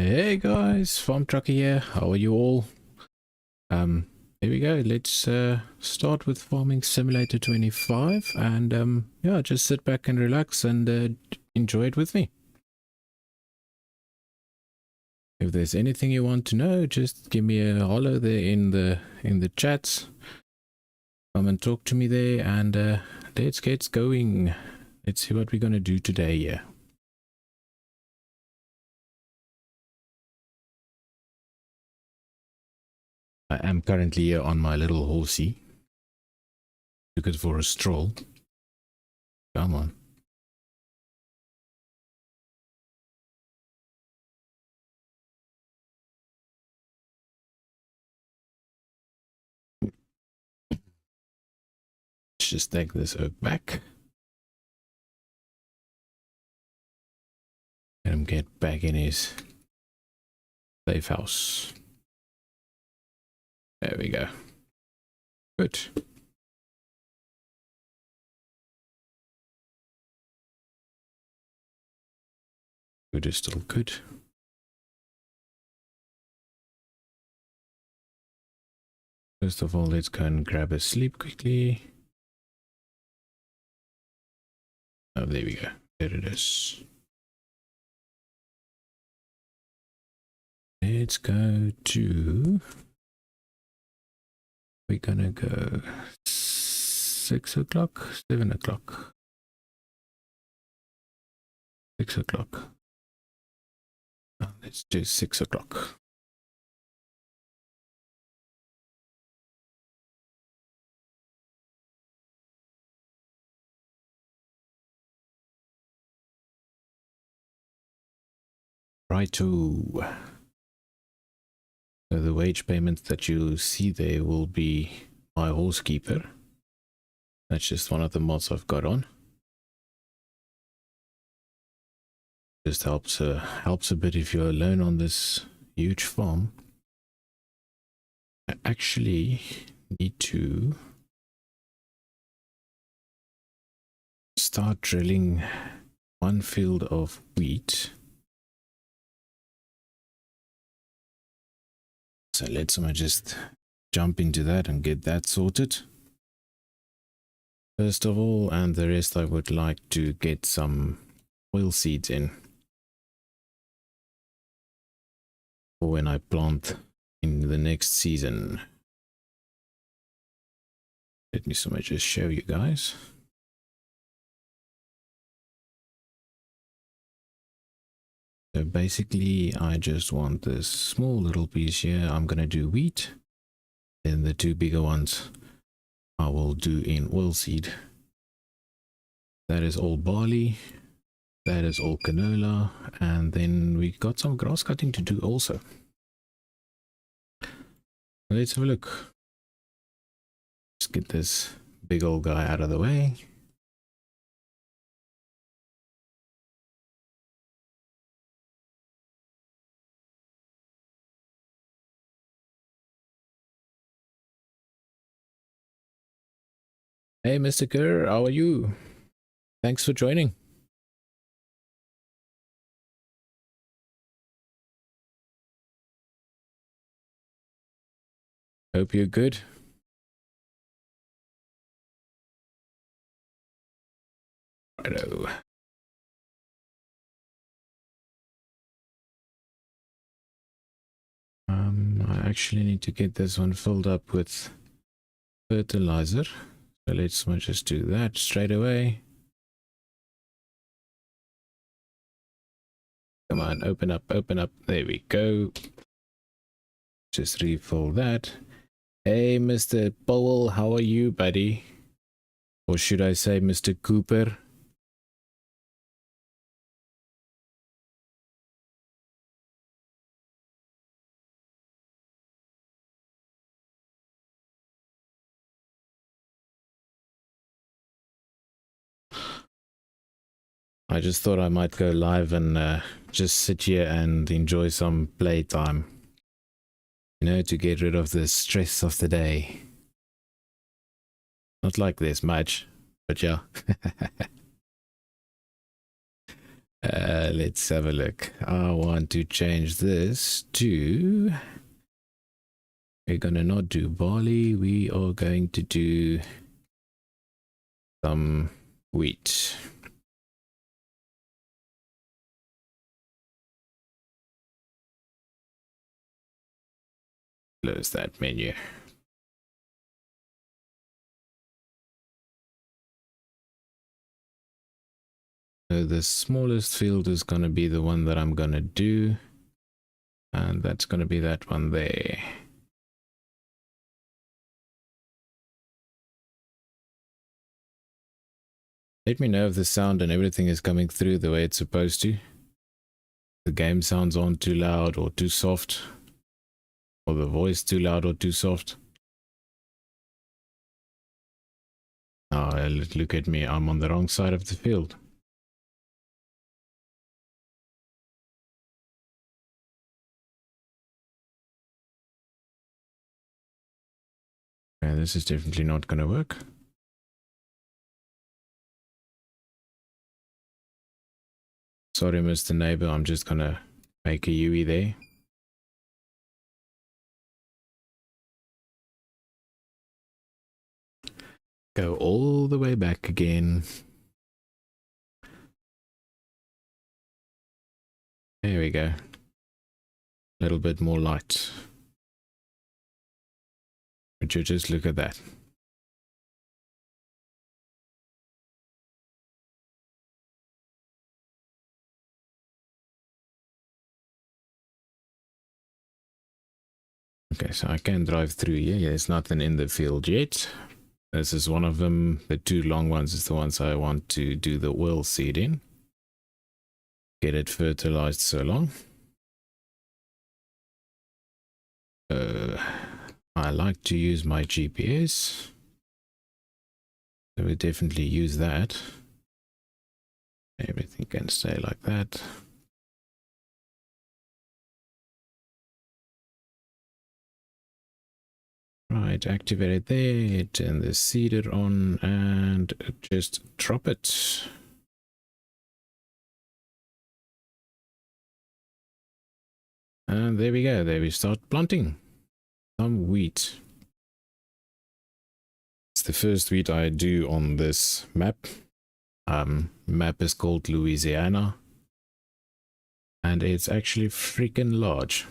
Hey guys, Farm Trucker here. How are you all? Here we go. Let's start with Farming Simulator 25 and yeah, just sit back and relax and enjoy it with me. If there's anything you want to know, just give me a holler there in the chats. Come and talk to me there and let's get going. Let's see what we're gonna do today here. I am currently here on my little horsey. Took it for a stroll. Come on. Let's just take this oak back. Let him get back in his safe house. There we go. Good. Good is still good. First of all, let's go and grab a sleep quickly. Oh, there we go. There it is. Let's go to... We're gonna go 6 o'clock, 7 o'clock. 6 o'clock. Oh, let's do 6 o'clock. Righto. So the wage payments that you see there will be my horsekeeper. That's just one of the mods I've got on. Just helps a bit if you're alone on this huge farm. I actually need to start drilling one field of wheat. So let's just jump into that and get that sorted. First of all, and the rest I would like to get some oil seeds in. For when I plant in the next season. Let me just show you guys. So basically, I just want this small little piece here. I'm gonna do wheat. Then the two bigger ones I will do in oilseed. That is all barley. That is all canola. And then we got some grass cutting to do also. Let's have a look. Let's get this big old guy out of the way. Hey, Mr. Kerr, how are you? Thanks for joining. Hope you're good. Righto. I actually need to get this one filled up with fertilizer. So let's just do that straight away. Come on, open up, open up. There we go. Just refill that. Hey, Mr. Powell, how are you, buddy? Or should I say Mr. Cooper? I just thought I might go live and just sit here and enjoy some playtime. You know, to get rid of the stress of the day. Not like this much, but yeah. Let's have a look. I want to change this to... We're gonna not do barley. We are going to do some wheat. Close that menu. So the smallest field is going to be the one that I'm going to do. And that's going to be that one there. Let me know if the sound and everything is coming through the way it's supposed to. The game sounds aren't too loud or too soft. Or the voice too loud or too soft. Oh, look at me. I'm on the wrong side of the field. Okay, this is definitely not going to work. Sorry, Mr. Neighbor. I'm just going to make a UE there. Go all the way back again. There we go. A little bit more light. Would you just look at that? Okay, so I can drive through here. Yeah, there's nothing in the field yet. This is one of them. The two long ones is the ones I want to do the oil seed in. Get it fertilized so long. I like to use my GPS. So we definitely use that. Everything can stay like that. Right, activate it there, turn the seeder on and just drop it. And there we go, there we start planting some wheat. It's the first wheat I do on this map. Map is called Louisiana. And it's actually freaking large.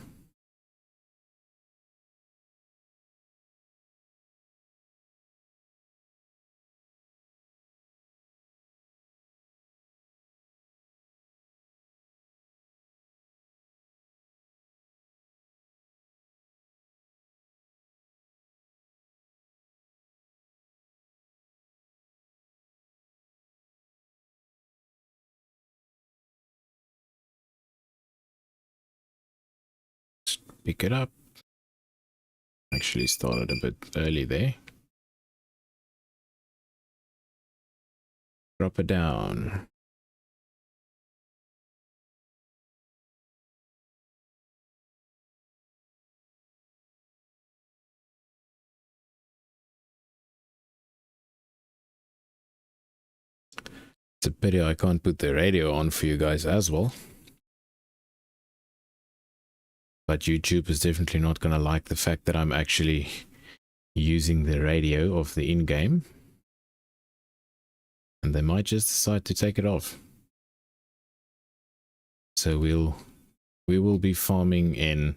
Pick it up. Actually started a bit early there. Drop it down. It's a pity I can't put the radio on for you guys as well. But YouTube is definitely not going to like the fact that I'm actually using the radio of the in-game. And they might just decide to take it off. So we will be farming in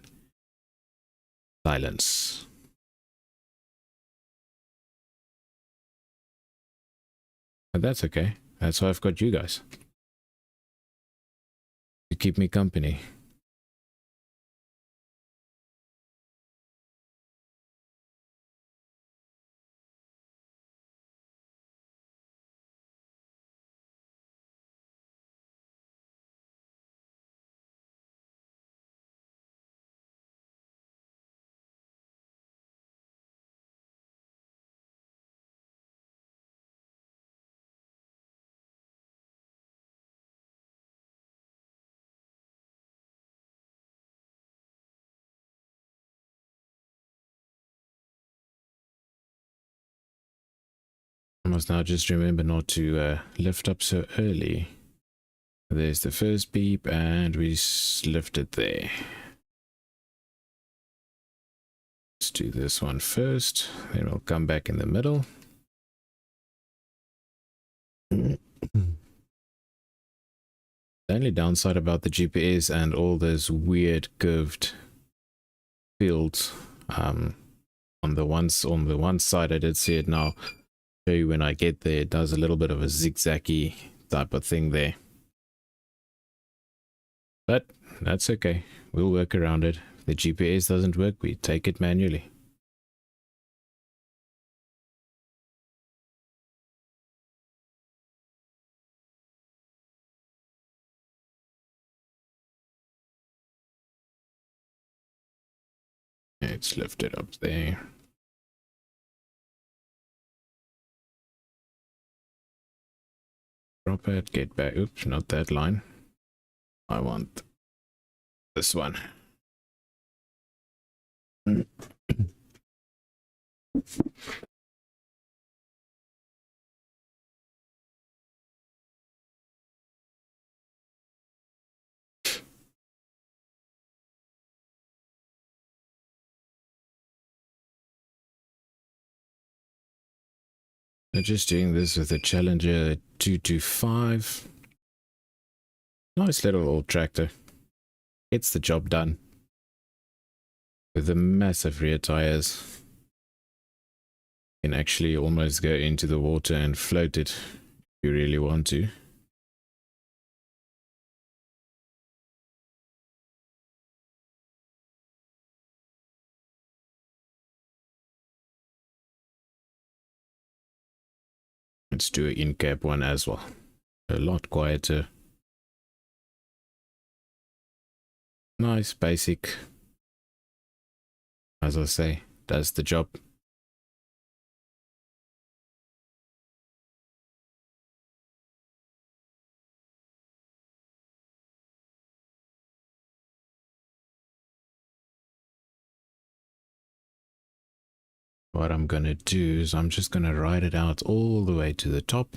silence. But that's okay. That's why I've got you guys. To keep me company. I must now just remember not to lift up so early. There's the first beep, and we lift it there. Let's do this one first, then we'll come back in the middle. The only downside about the GPS and all those weird curved fields, on the one side I did see it now. Show you when I get there, it does a little bit of a zigzaggy type of thing there. But that's okay. We'll work around it. If the GPS doesn't work, we take it manually. Let's lift it up there. Drop it, get back. Oops, not that line. I want this one. I'm just doing this with a Challenger 225. Nice little old tractor. Gets the job done. With the massive rear tires. You can actually almost go into the water and float it if you really want to. Let's do an in-cab one as well. A lot quieter. Nice, basic. As I say, does the job. What I'm gonna do is I'm just gonna ride it out all the way to the top.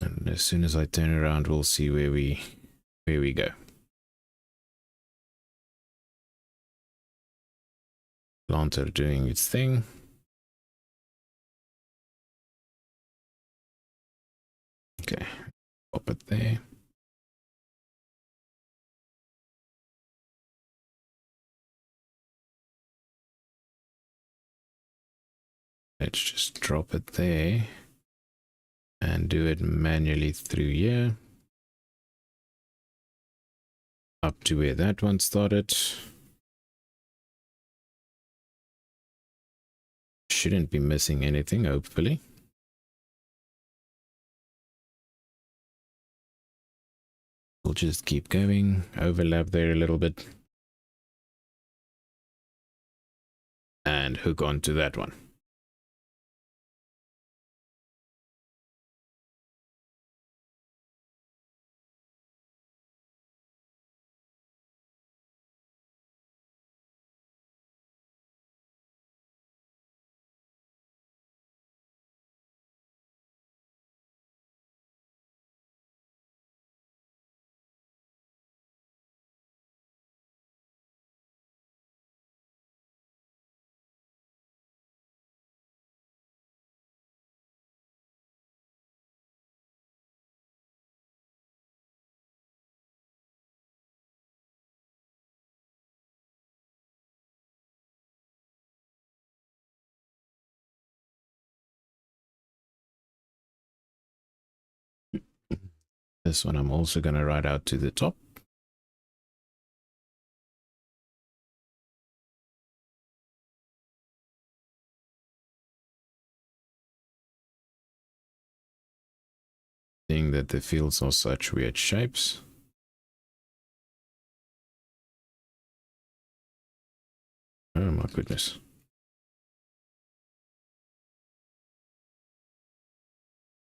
And as soon as I turn around, we'll see where we go. Planter doing its thing. Okay, pop it there. Let's just drop it there and do it manually through here. Up to where that one started. Shouldn't be missing anything, hopefully. We'll just keep going, overlap there a little bit. And hook onto that one. This one I'm also going to ride out to the top. Seeing that the fields are such weird shapes. Oh my goodness.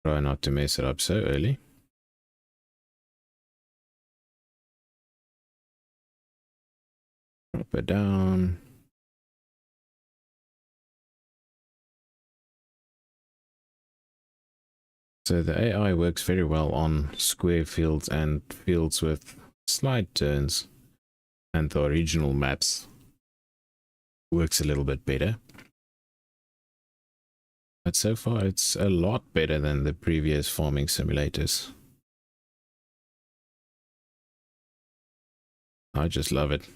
Try not to mess it up so early. Drop it down. So the AI works very well on square fields and fields with slight turns, and the original maps works a little bit better. But so far it's a lot better than the previous farming simulators. I just love it.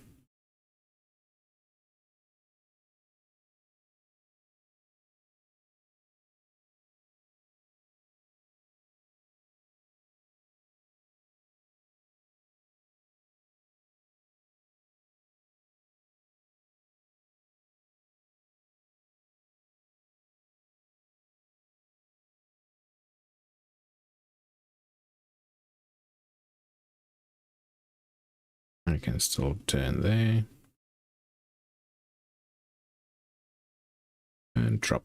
I can still turn there and drop.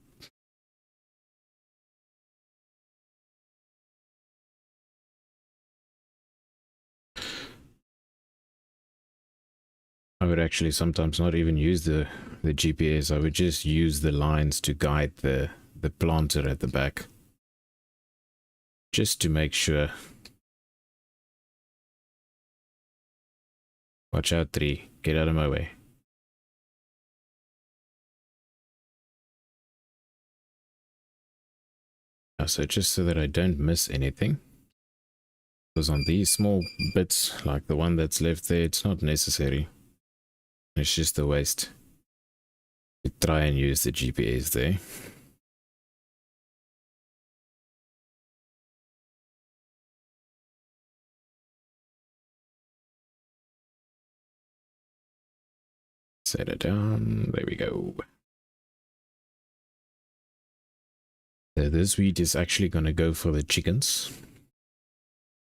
I would actually sometimes not even use the GPS. I would just use the lines to guide the planter at the back, just to make sure. Watch out, tree. Get out of my way. So just so that I don't miss anything. Because on these small bits, like the one that's left there, it's not necessary. It's just a waste to try and use the GPS there. Set it down. There we go. So this wheat is actually going to go for the chickens.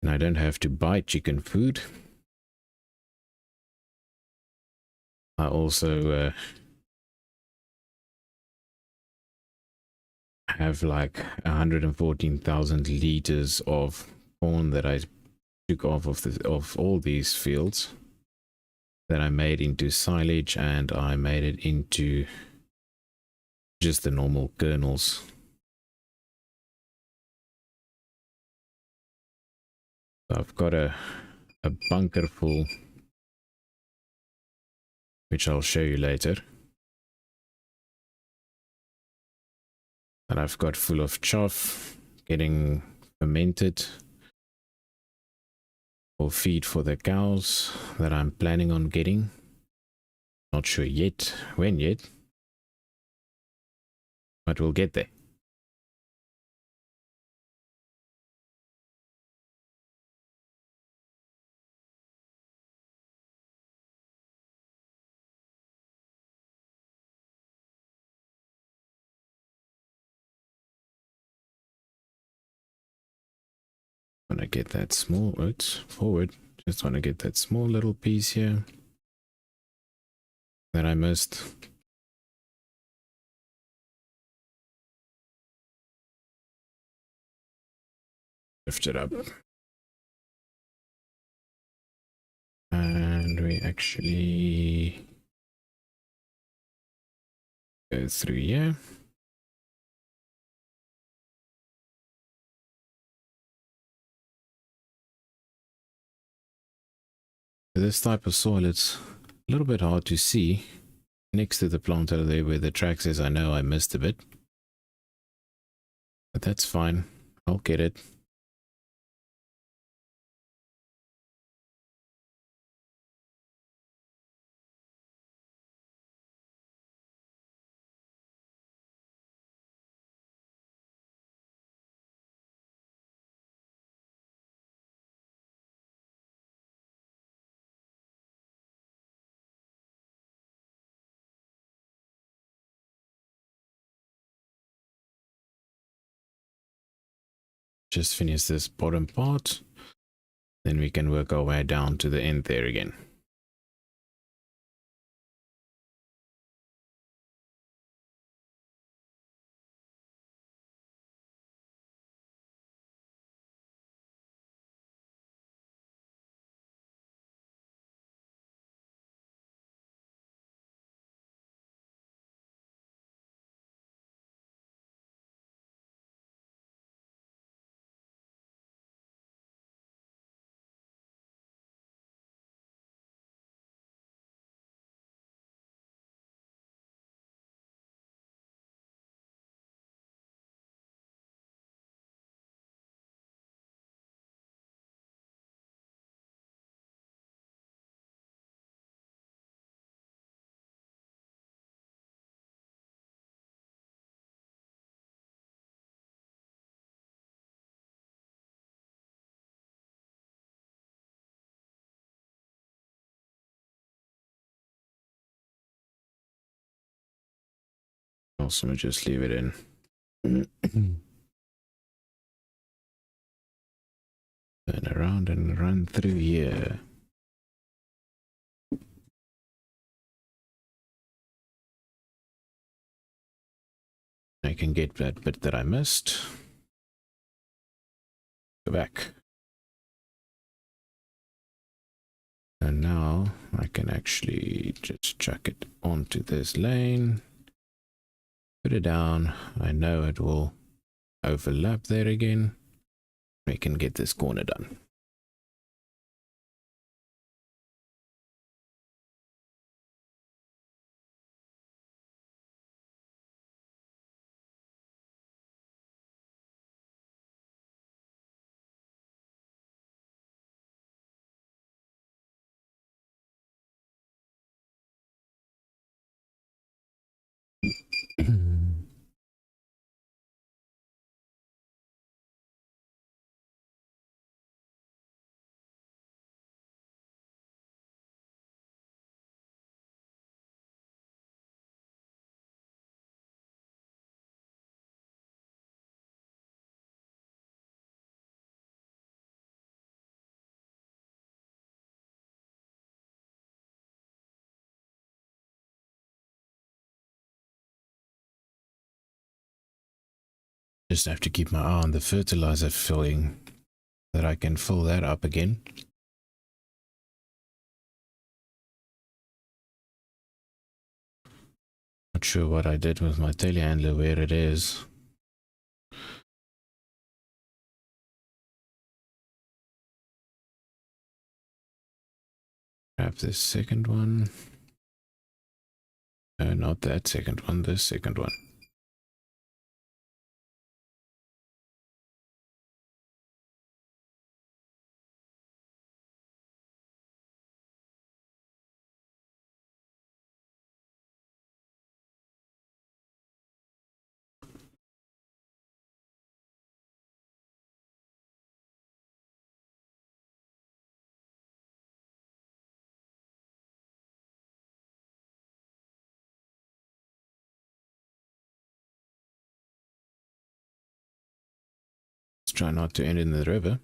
And I don't have to buy chicken food. I also have like 114,000 liters of corn that I took off of all these fields that I made into silage, and I made it into just the normal kernels. So I've got a bunker full, which I'll show you later. And I've got full of chaff getting fermented for feed for the cows that I'm planning on getting. Not sure yet when yet, but we'll get there. Want to get that small oats forward. Just want to get that small little piece here that I missed. Lift it up. And we actually go through here. This type of soil, it's a little bit hard to see next to the planter there where the tracks is. I know I missed a bit, but that's fine. I'll get it. Just finish this bottom part, then we can work our way down to the end there again. Also, I'm just leave it in. Turn around and run through here. I can get that bit that I missed. Go back. And now I can actually just chuck it onto this lane. Put it down. I know it will overlap there again. We can get this corner done. Just have to keep my eye on the fertilizer filling, that I can fill that up again. Not sure what I did with my telehandler, where it is. Grab this second one. No, not that second one, this second one. Let's try not to end in the river.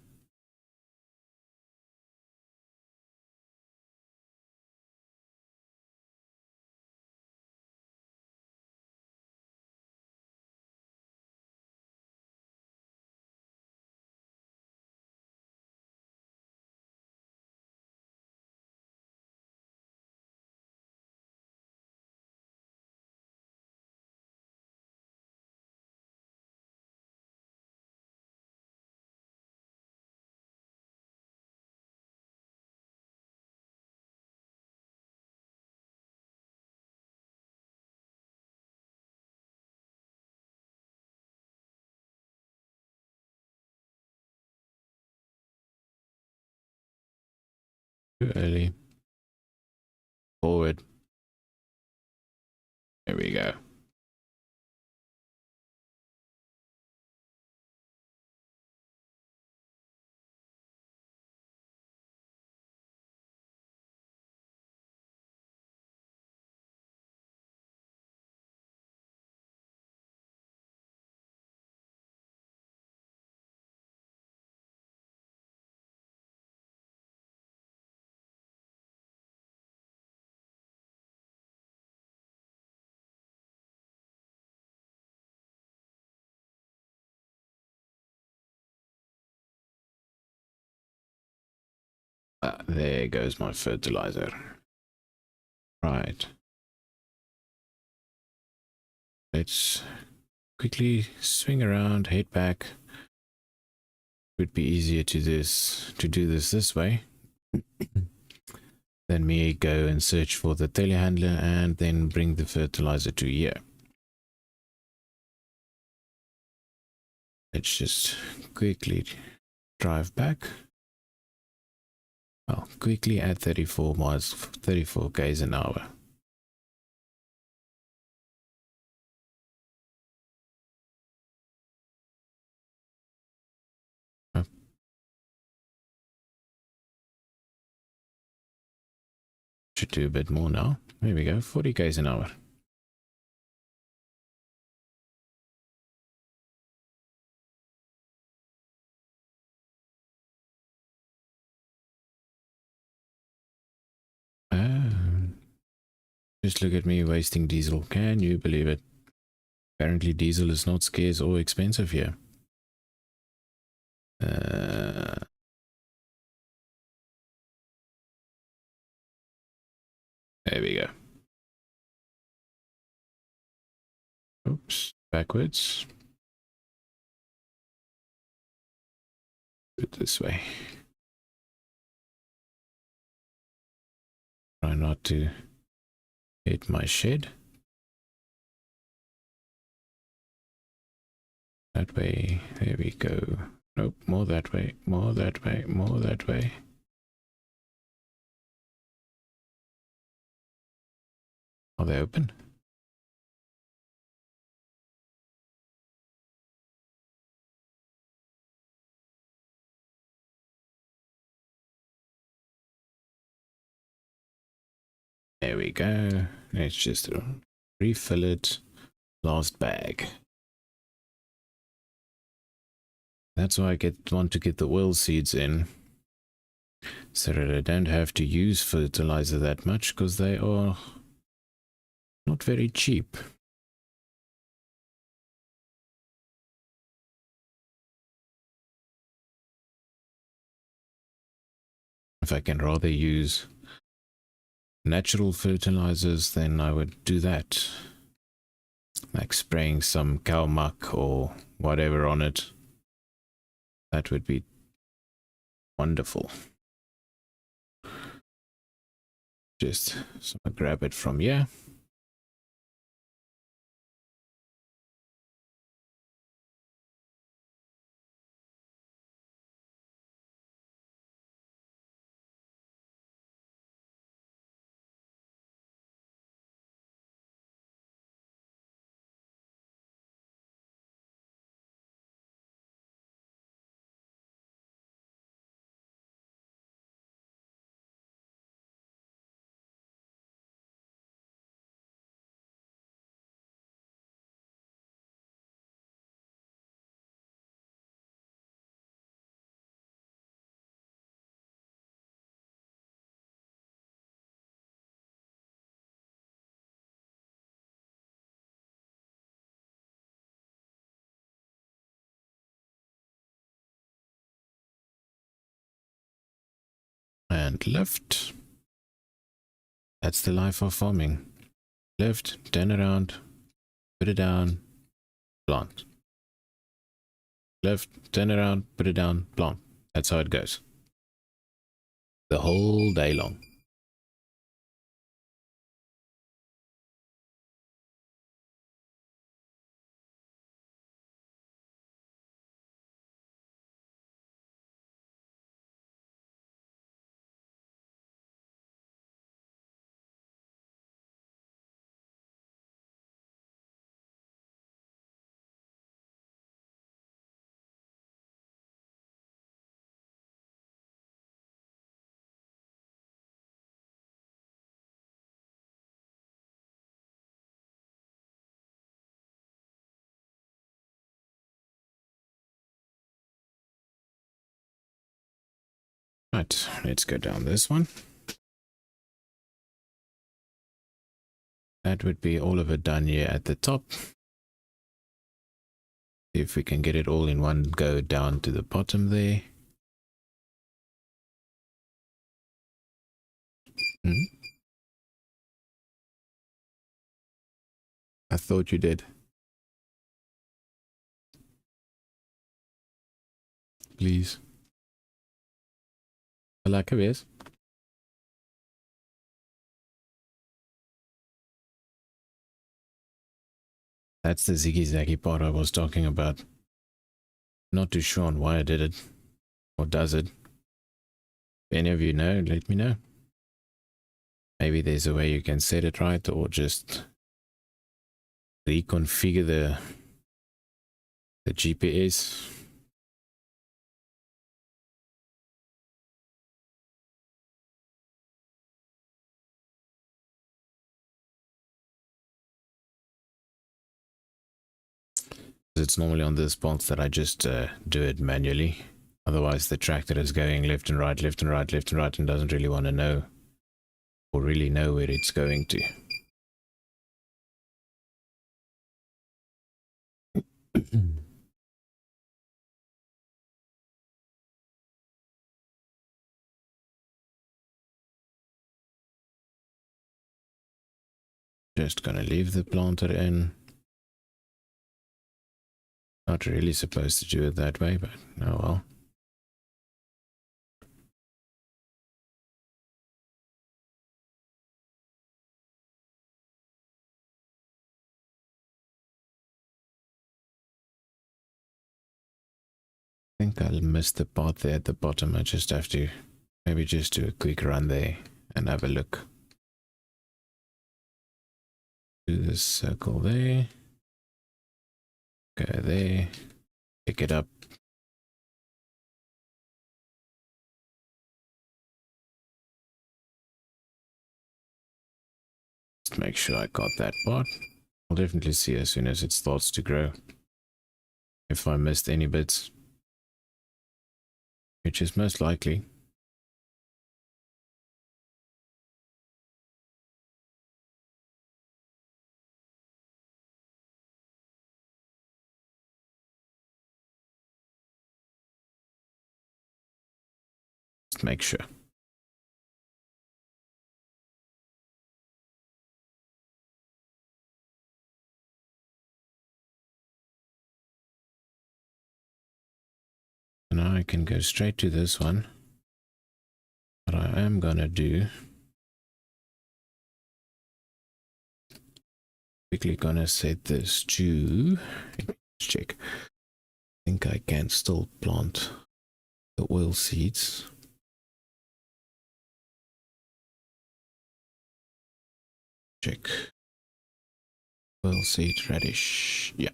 Too early. Forward. There we go. There goes my fertilizer. Right. Let's quickly swing around, head back. It would be easier to do this way than me go and search for the telehandler and then bring the fertilizer to here. Let's just quickly drive back. Well, quickly at 34 miles, 34 k's an hour. Should do a bit more now. There we go, 40 k's an hour. Just look at me wasting diesel. Can you believe it? Apparently diesel is not scarce or expensive here. There we go. Oops, backwards. Do it this way. Try not to hit my shed. That way. There we go. Nope, more that way, more that way, more that way. Are they open? There we go. Let's just refill it. Last bag. That's why I want to get the oil seeds in, so that I don't have to use fertilizer that much, because they are not very cheap. If I can rather use natural fertilizers, then I would do that. Like spraying some cow muck or whatever on it. That would be wonderful. Just so I grab it from here. And lift. That's the life of farming. Lift, turn around, put it down, plant. Lift, turn around, put it down, plant. That's how it goes. The whole day long. Right, let's go down this one. That would be all of it done here at the top. See if we can get it all in one go down to the bottom there. I thought you did. Please. I like it. That's the ziggy-zaggy part I was talking about. Not too sure on why I did it. Or does it? If any of you know, let me know. Maybe there's a way you can set it right, or just reconfigure the GPS. It's normally on this box that I just do it manually. Otherwise the tractor is going left and right, left and right, left and right, and doesn't really want to know or really know where it's going to. Just gonna leave the planter in. Not really supposed to do it that way, but oh well. I think I'll miss the part there at the bottom. I just have to maybe just do a quick run there and have a look. Do this circle there. Go there. Pick it up. Just make sure I got that part. I'll definitely see as soon as it starts to grow. If I missed any bits. Which is most likely. Just make sure. Now I can go straight to this one. What I am gonna do, quickly gonna set this to, let's check. I think I can still plant the oil seeds. Check. Oil seed radish. Yeah.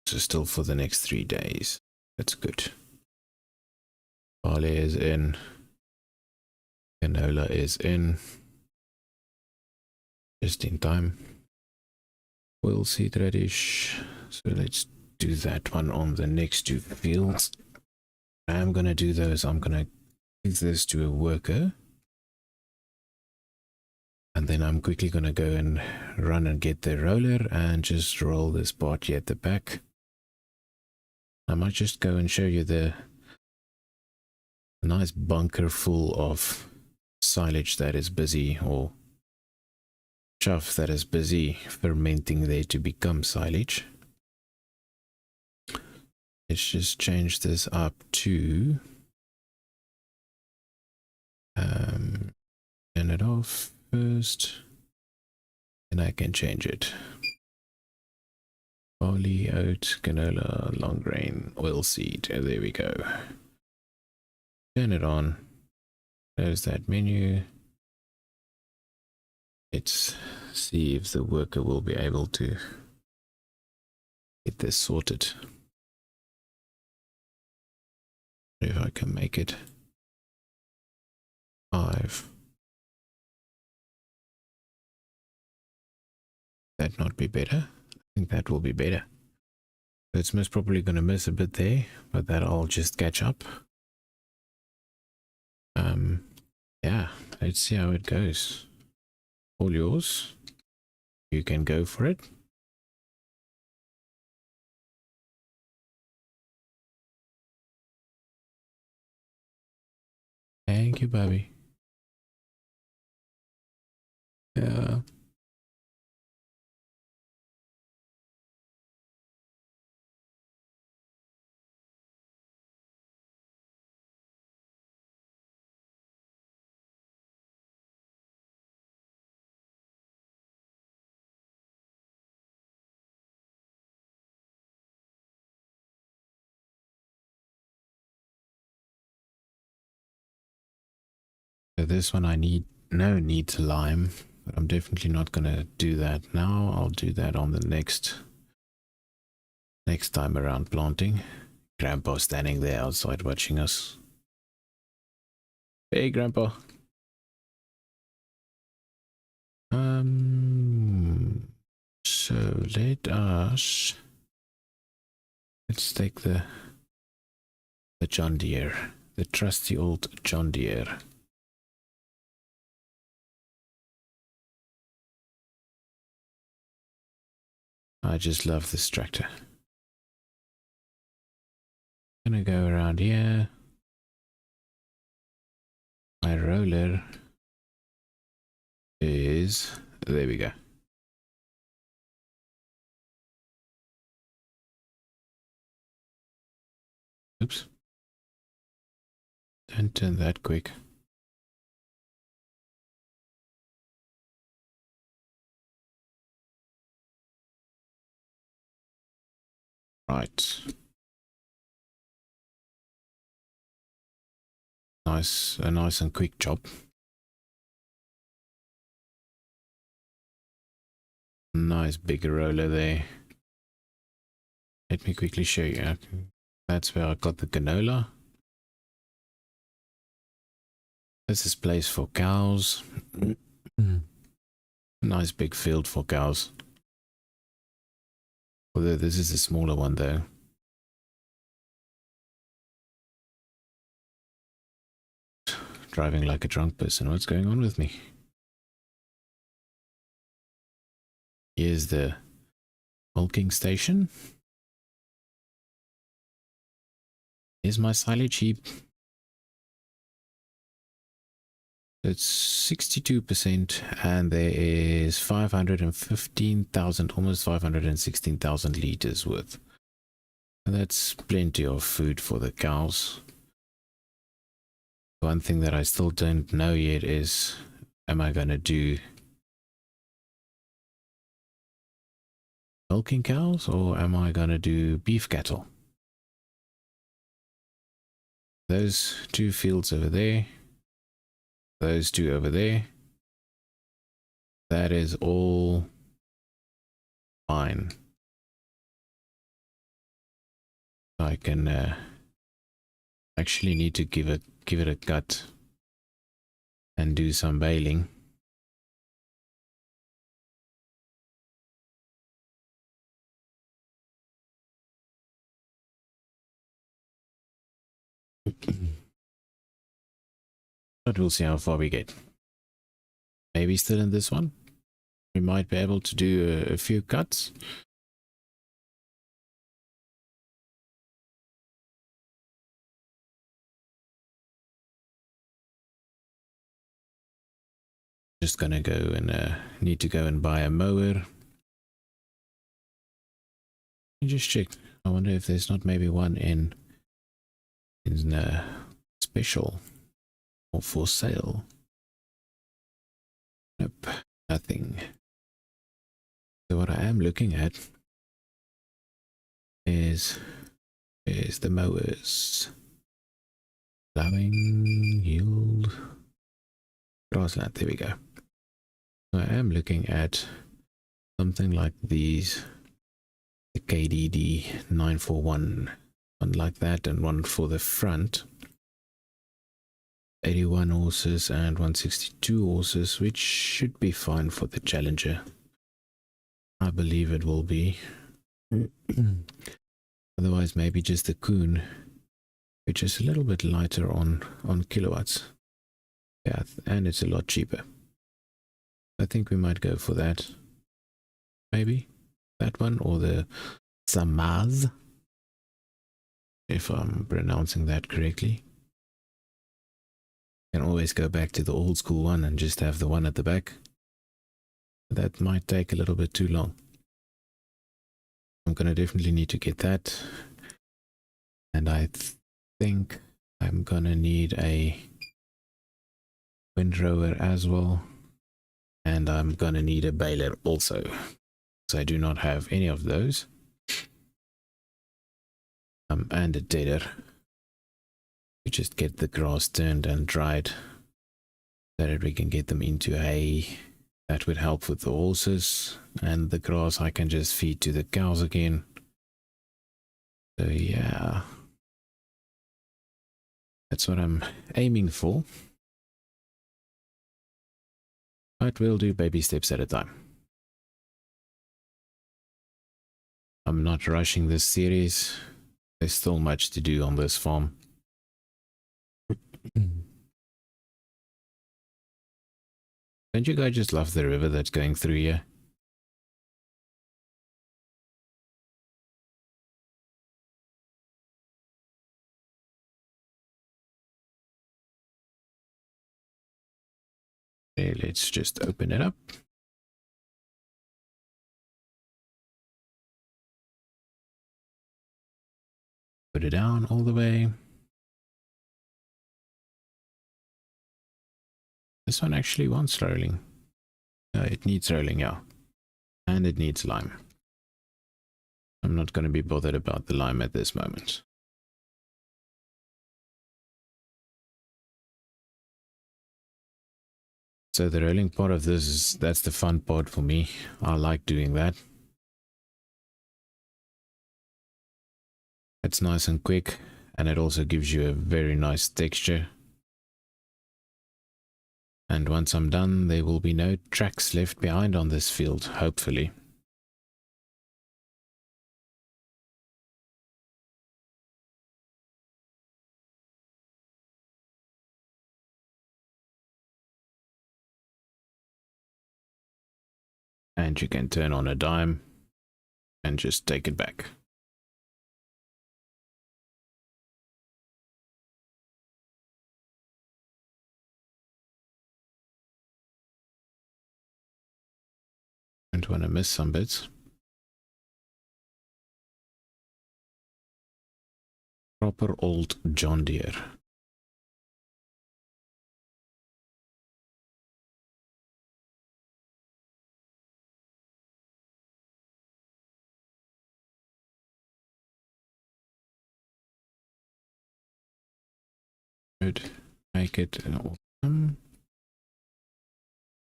So still for the next 3 days. That's good. Barley is in. Canola is in. Just in time. Oil seed radish. So let's do that one on the next 2 fields. I'm gonna do those. I'm gonna give this to a worker. And then I'm quickly gonna go and run and get the roller and just roll this part here at the back. I might just go and show you the nice bunker full of silage that is busy, or chaff that is busy fermenting there to become silage. Let's just change this up to turn it off first, and I can change it. Barley, oat, canola, long grain, oilseed. There we go. Turn it on. There's that menu. Let's see if the worker will be able to get this sorted. If I can make it 5. That not be better? I think that will be better. It's most probably going to miss a bit there, but that'll just catch up. Yeah, let's see how it goes. All yours. You can go for it. Thank you, Bobby. Yeah. So this one I no need to lime, but I'm definitely not gonna do that now. I'll do that on the next time around planting. Grandpa standing there outside watching us. Hey, Grandpa. So let's take the John Deere, the trusty old John Deere. I just love this tractor. Gonna go around here. My roller is... There we go. Oops. Don't turn that quick. Right. A nice and quick job. Nice big roller there. Let me quickly show you. That's where I got the canola. This is place for cows. Nice big field for cows. Although this is a smaller one though. Driving like a drunk person. What's going on with me? Here's the milking station. Here's my silage heap. It's 62% and there is 515,000, almost 516,000 liters worth. And that's plenty of food for the cows. One thing that I still don't know yet is, am I going to do milking cows or am I going to do beef cattle? Those two fields over there, those two over there, that is all fine. I can actually need to give it a cut and do some baling. But we'll see how far we get. Maybe still in this one. We might be able to do a few cuts. Just gonna go and need to go and buy a mower. Let me just check. I wonder if there's not maybe one in special or for sale. Nope, nothing. So what I am looking at is the mowers. Plowing, yield, grassland. There we go. So I am looking at something like these. The KDD 941. One like that and one for the front. 81 horses and 162 horses, which should be fine for the Challenger. I believe it will be. Otherwise, maybe just the Kuhn, which is a little bit lighter on kilowatts. Yeah, and it's a lot cheaper. I think we might go for that. Maybe that one or the Samaz, if I'm pronouncing that correctly. Can always go back to the old school one and just have the one at the back. That might take a little bit too long. I'm gonna definitely need to get that. And I think I'm gonna need a windrower as well. And I'm gonna need a baler also. So I do not have any of those. And a tedder. We just get the grass turned and dried so that we can get them into hay. That would help with the horses, and the grass I can just feed to the cows again. So yeah, that's what I'm aiming for. But we'll do baby steps at a time. I'm not rushing this series. There's still much to do on this farm. Don't you guys just love the river that's going through here? Okay, let's just open it up. Put it down all the way. This one actually wants rolling. It needs rolling, yeah. And it needs lime. I'm not going to be bothered about the lime at this moment. So the rolling part of this that's the fun part for me. I like doing that. It's nice and quick, and it also gives you a very nice texture. And once I'm done, there will be no tracks left behind on this field, hopefully. And you can turn on a dime and just take it back. Don't want to miss some bits. Proper old John Deere. Good. Make it an awesome.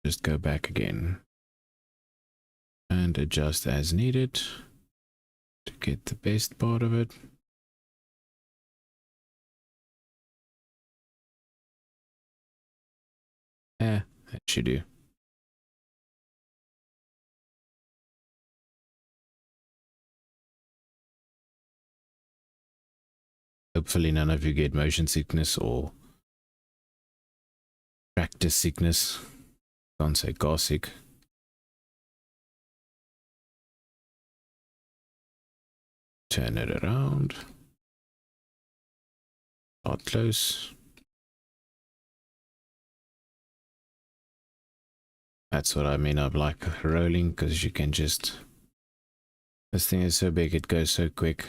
Just go back again and adjust as needed to get the best part of it. Yeah, that should do. Hopefully none of you get motion sickness or practice sickness. Can't say car sick. Turn it around. Start close. That's what I mean. I like rolling because you can just... This thing is so big, it goes so quick.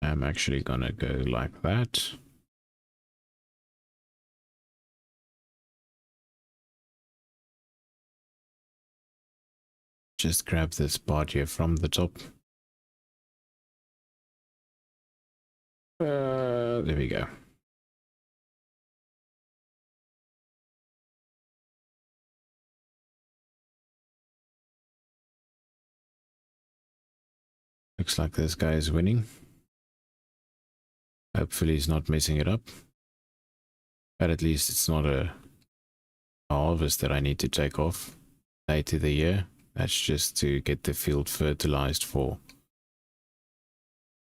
I'm actually gonna go like that. Just grab this part here from the top. There we go. Looks like this guy is winning. Hopefully he's not messing it up. But at least it's not a harvest that I need to take off later the year. That's just to get the field fertilized for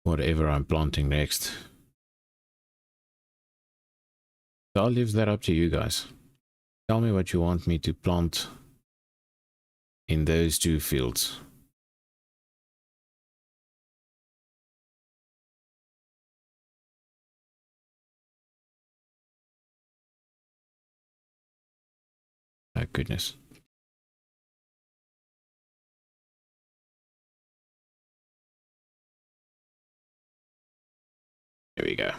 whatever I'm planting next. So I'll leave that up to you guys. Tell me what you want me to plant in those two fields. Oh goodness. There we go.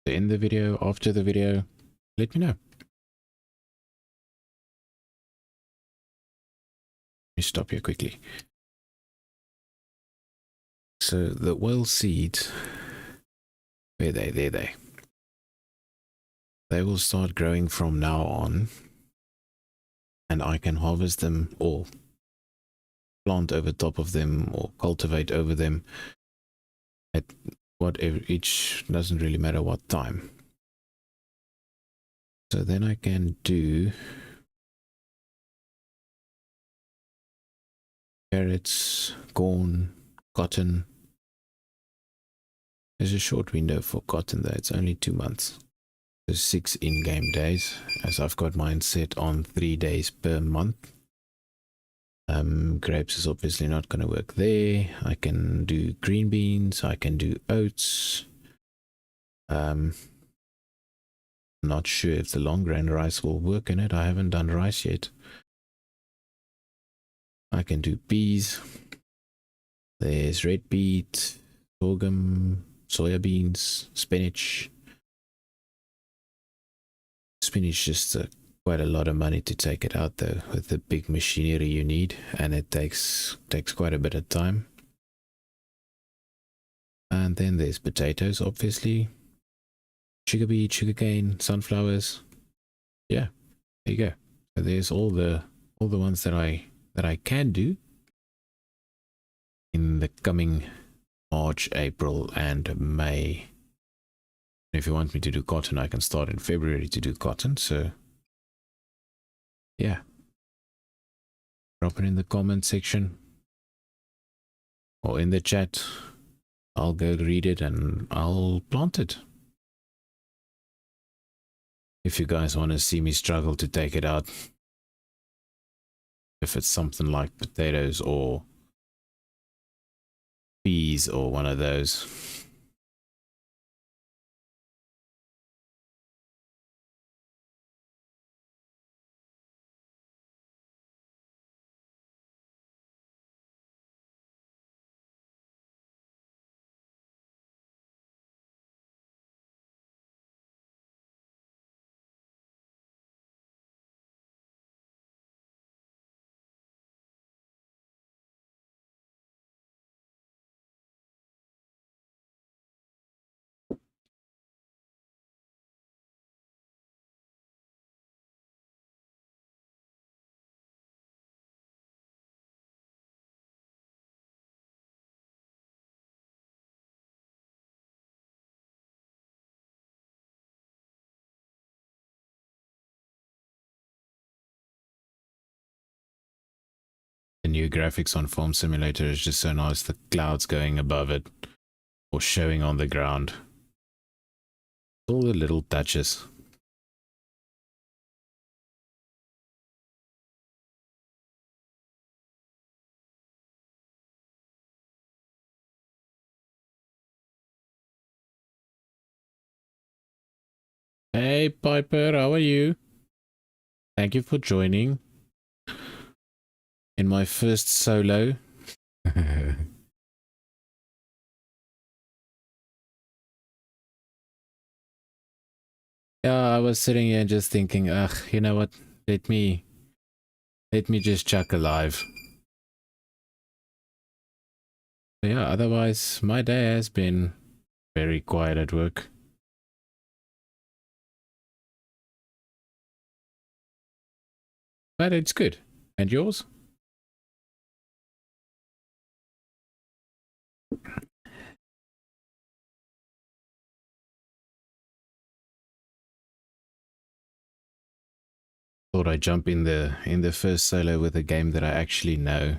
In the video, after the video, let me know. Let me stop here quickly. So the oil seeds, where they? There they. They will start growing from now on, and I can harvest them or plant over top of them or cultivate over them at whatever, each doesn't really matter what time. So then I can do carrots, corn, cotton, There's a short window for cotton though. It's only 2 months. So 6 in-game days, as I've got mine set on 3 days per month. Grapes is obviously not going to work there. I can do green beans. I can do oats. Not sure if the long grain rice will work in it. I haven't done rice yet. I can do peas. There's red beet, sorghum, soybeans, spinach. Spinach just quite a lot of money to take it out though, with the big machinery you need, and it takes quite a bit of time. And then there's potatoes, obviously, sugar beet, sugarcane, sunflowers. Yeah, there you go. So there's all the ones that I can do in the coming March, April, and May. If you want me to do cotton, I can start in February to do cotton. So yeah, drop it in the comment section or in the chat. I'll go read it and I'll plant it. If you guys want to see me struggle to take it out, if it's something like potatoes or peas or one of those. The new graphics on Farm Simulator is just so nice. The clouds going above it or showing on the ground. All the little touches. Hey Piper, how are you? Thank you for joining in my first solo. Yeah, I was sitting here just thinking, ugh, you know what? Let me just chuck alive. Yeah, otherwise my day has been very quiet at work. But it's good. And yours? Thought I'd jump in the first solo with a game that I actually know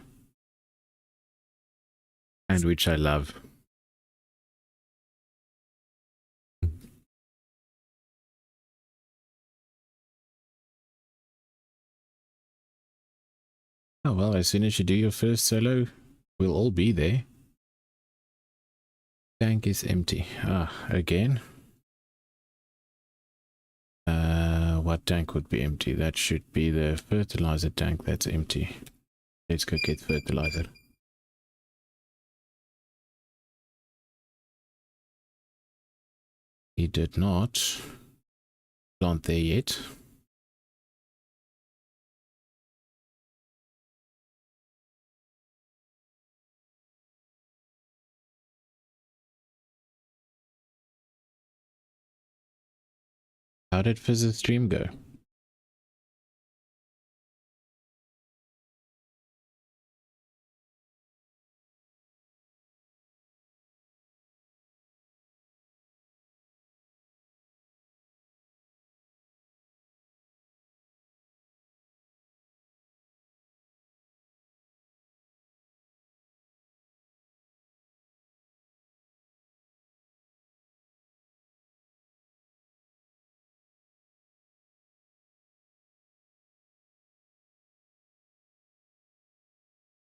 and which I love. Oh well, as soon as you do your first solo, we'll all be there. Tank is empty. Ah, again. What tank would be empty? That should be the fertilizer tank that's empty. Let's go get fertilizer. He did not plant there yet. How did Fizz's stream go?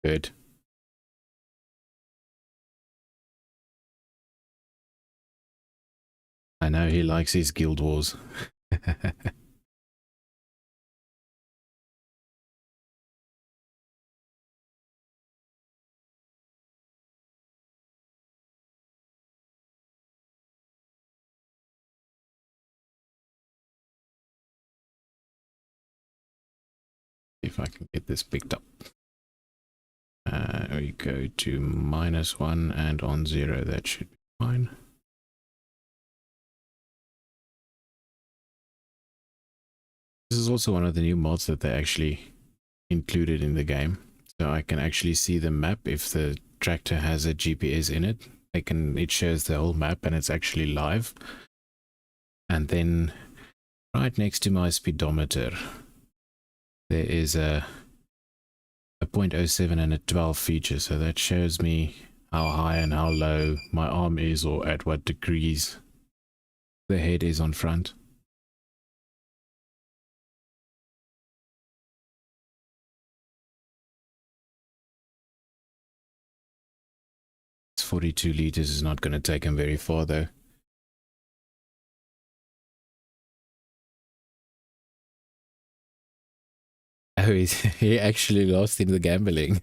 Good. I know he likes his guild wars. If I can get this picked up. We go to -1 and on 0, that should be fine. This is also one of the new mods that they actually included in the game. So I can actually see the map if the tractor has a GPS in it. It shows the whole map and it's actually live. And then right next to my speedometer, there is a 0.07 and a 12 feature. So that shows me how high and how low my arm is, or at what degrees the head is on front. It's 42 liters is not going to take him very far though. Oh, he actually lost in the gambling.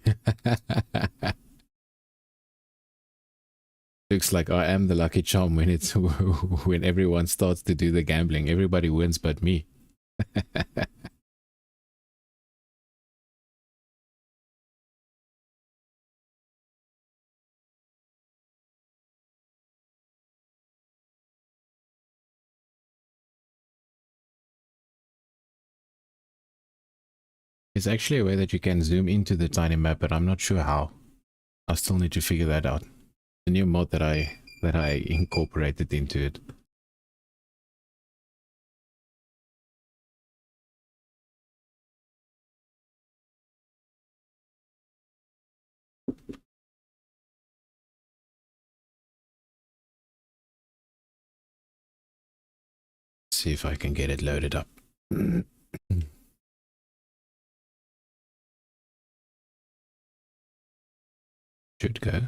Looks like I am the lucky charm when it's when everyone starts to do the gambling. Everybody wins but me. There's actually a way that you can zoom into the tiny map, but I'm not sure how. I still need to figure that out. The new mod that I incorporated into it. See if I can get it loaded up. Should go.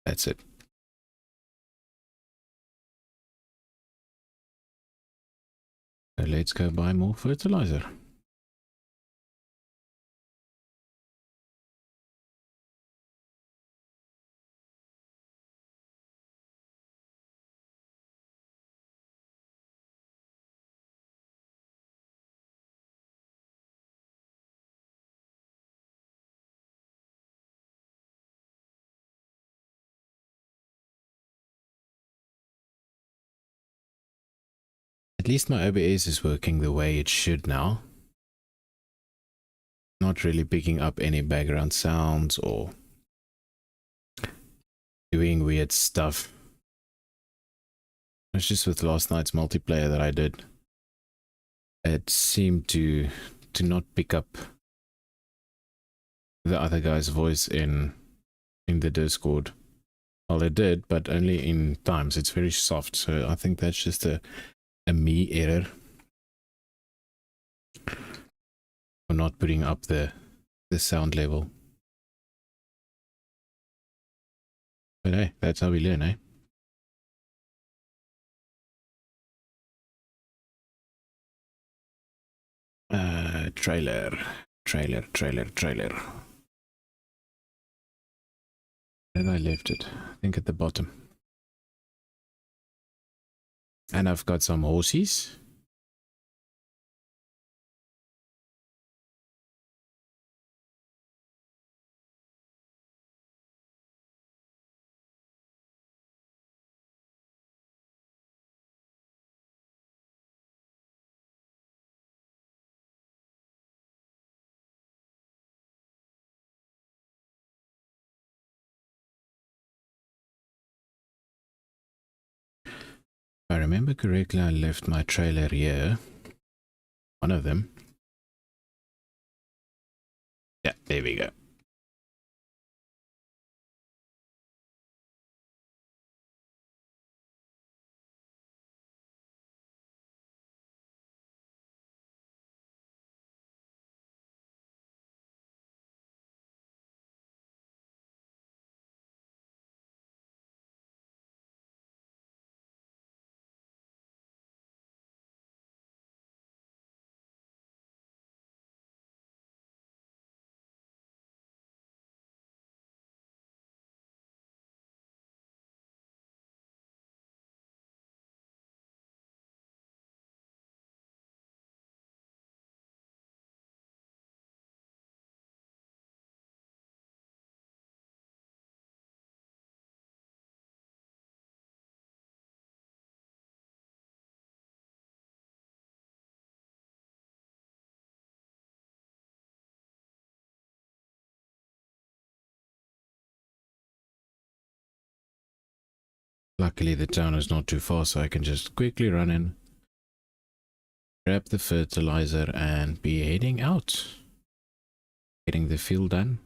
That's it. So let's go buy more fertilizer. At least my OBS is working the way it should now. Not really picking up any background sounds or doing weird stuff. It's just with last night's multiplayer that I did. It seemed to not pick up the other guy's voice in the Discord. Well, it did, but only in times. It's very soft, so I think that's just a me error for not putting up the sound level. But hey, that's how we learn, eh? Trailer. Then I left it, I think at the bottom. And I've got some horses. If I remember correctly, I left my trailer here. One of them. Yeah, there we go. Luckily the town is not too far, so I can just quickly run in, grab the fertilizer and be heading out. Getting the field done.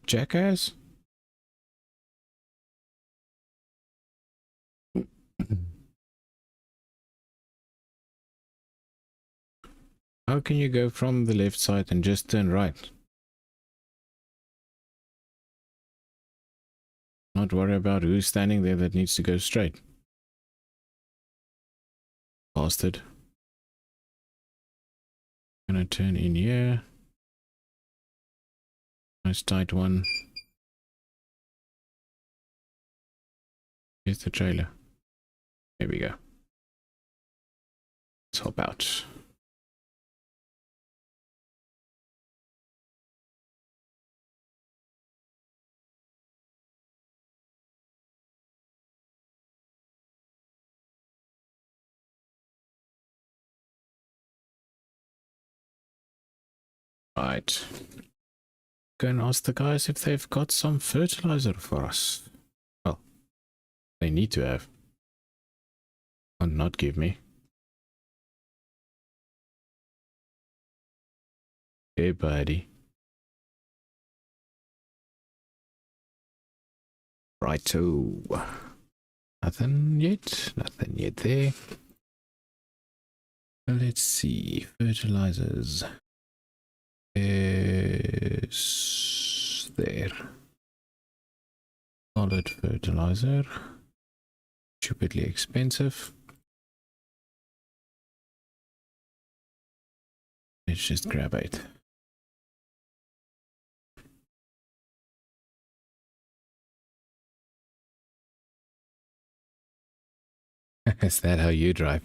Jackass. How can you go from the left side and just turn right? Not worry about who's standing there that needs to go straight. Bastard. Gonna turn in here. Nice tight one. Here's the trailer. There we go. Let's hop out. Right. Go and ask the guys if they've got some fertilizer for us. Well, they need to have. Or not give me. Hey, buddy. Righto. Nothing yet. Nothing yet there. Let's see. Fertilizers. Is there. Solid fertilizer. Stupidly expensive. Let's just grab it. Is that how you drive?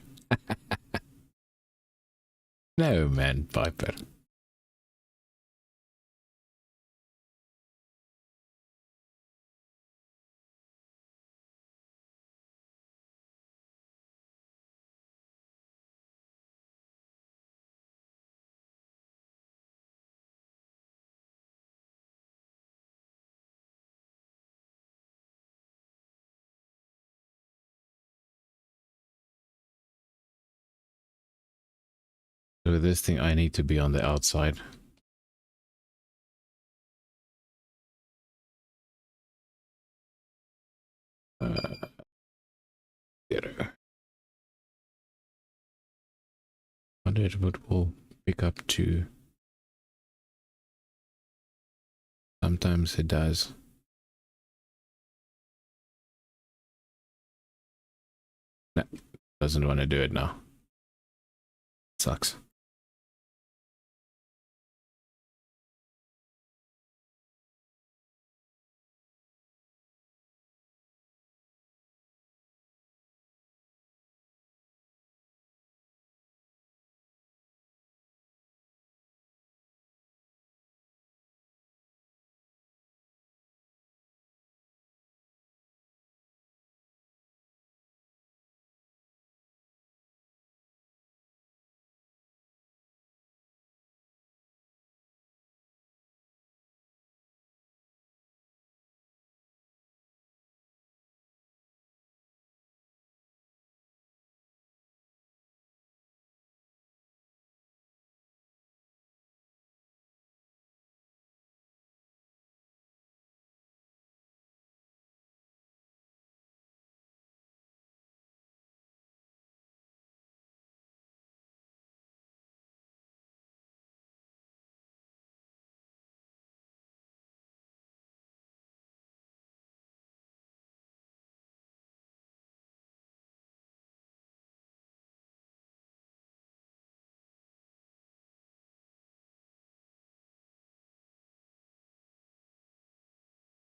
No, man, Piper. So this thing, I need to be on the outside. There. Wonder if it will pick up too. Sometimes it does. No, doesn't want to do it now. Sucks.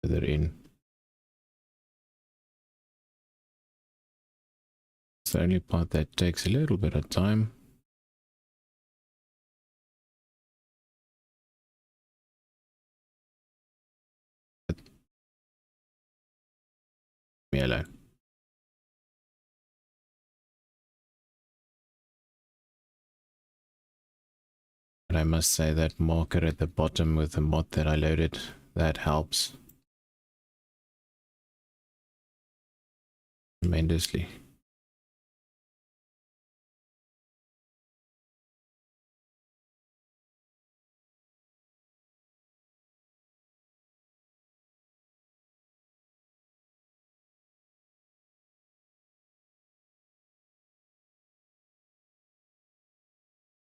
further in. It's the only part that takes a little bit of time. But leave me alone. But I must say that marker at the bottom with the mod that I loaded, that helps tremendously.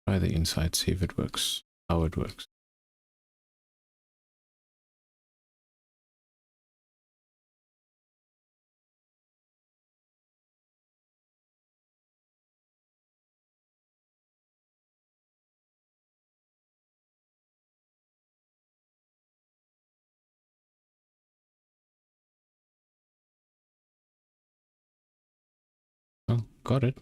Try the inside, see if it works, how it works. Oh, got it.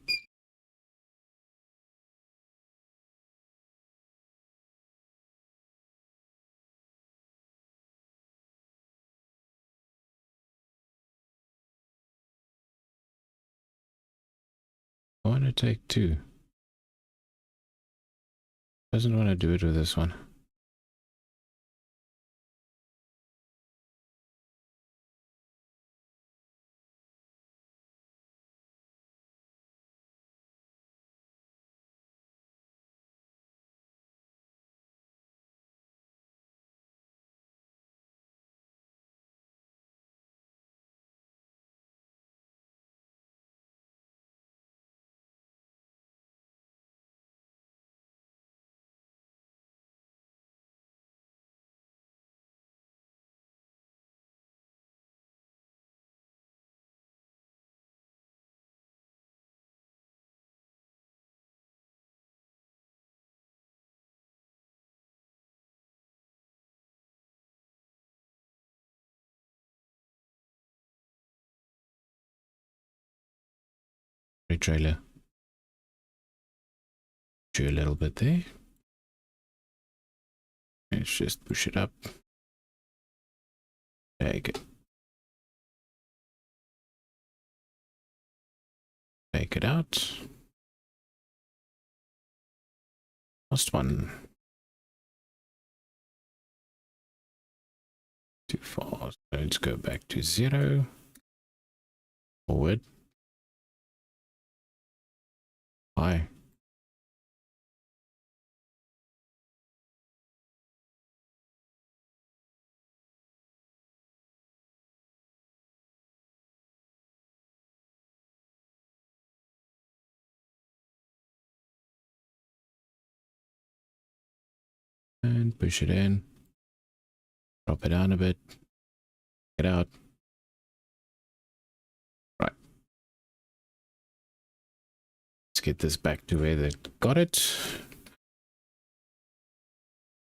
I want to take two. Doesn't want to do it with this one. Trailer. Do a little bit there. Let's just push it up. Take it. Take it out. Last one. Too far. So let's go back to 0. Forward. Hi. And push it in. Drop it down a bit. Get out. Right. Let's get this back to where they got it.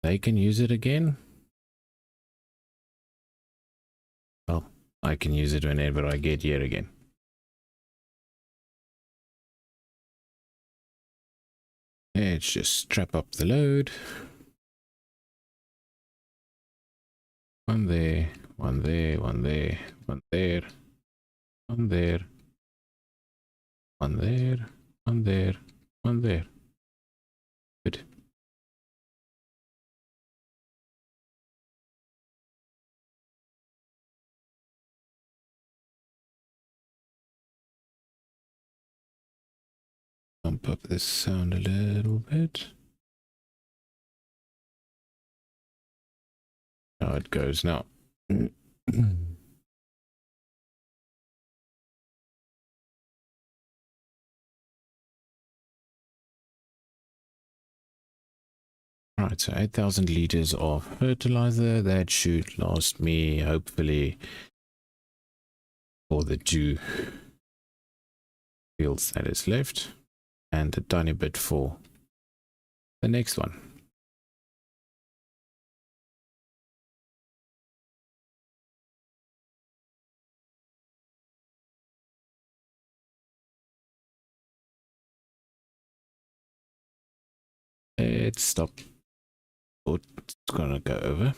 They can use it again. Well, I can use it whenever I get here again. Let's just strap up the load. One there, one there, one there, one there, one there, one there, one there, one there. Good. Bump up this sound a little bit. How it goes now. Right, so 8,000 liters of fertilizer. That should last me, hopefully, for the 2 fields that is left, and a tiny bit for the next one. let's stop. Oh, it's gonna go over.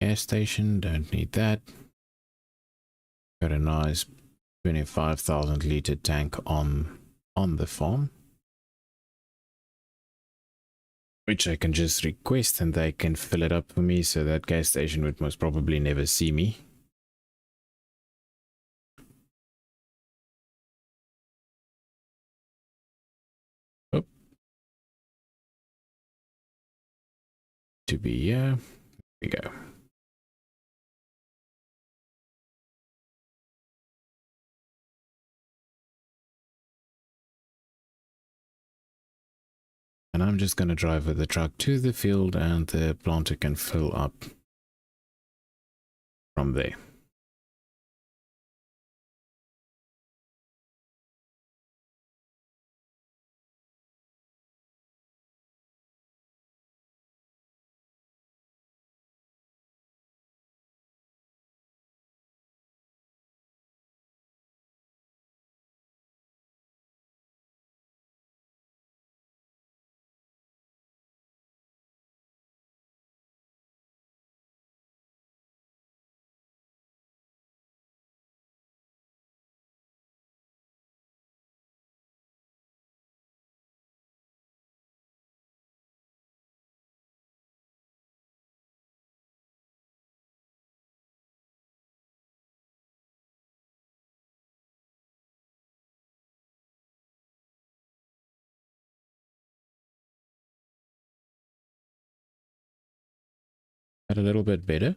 Gas station, don't need that. Got a nice 25,000 liter tank on the farm, which I can just request and they can fill it up for me, so that gas station would most probably never see me. Oh. To be here. Here we go. And I'm just going to drive with the truck to the field and the planter can fill up from there. That a little bit better.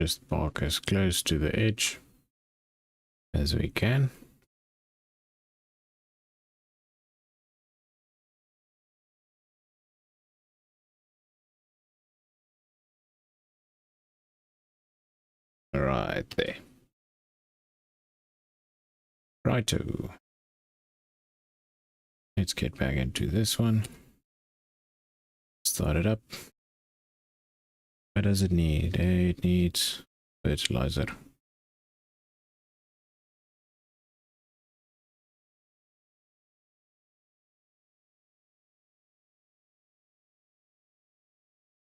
Just park as close to the edge as we can. Right there. Righto. Let's get back into this one. Start it up. What does it need? It needs fertilizer.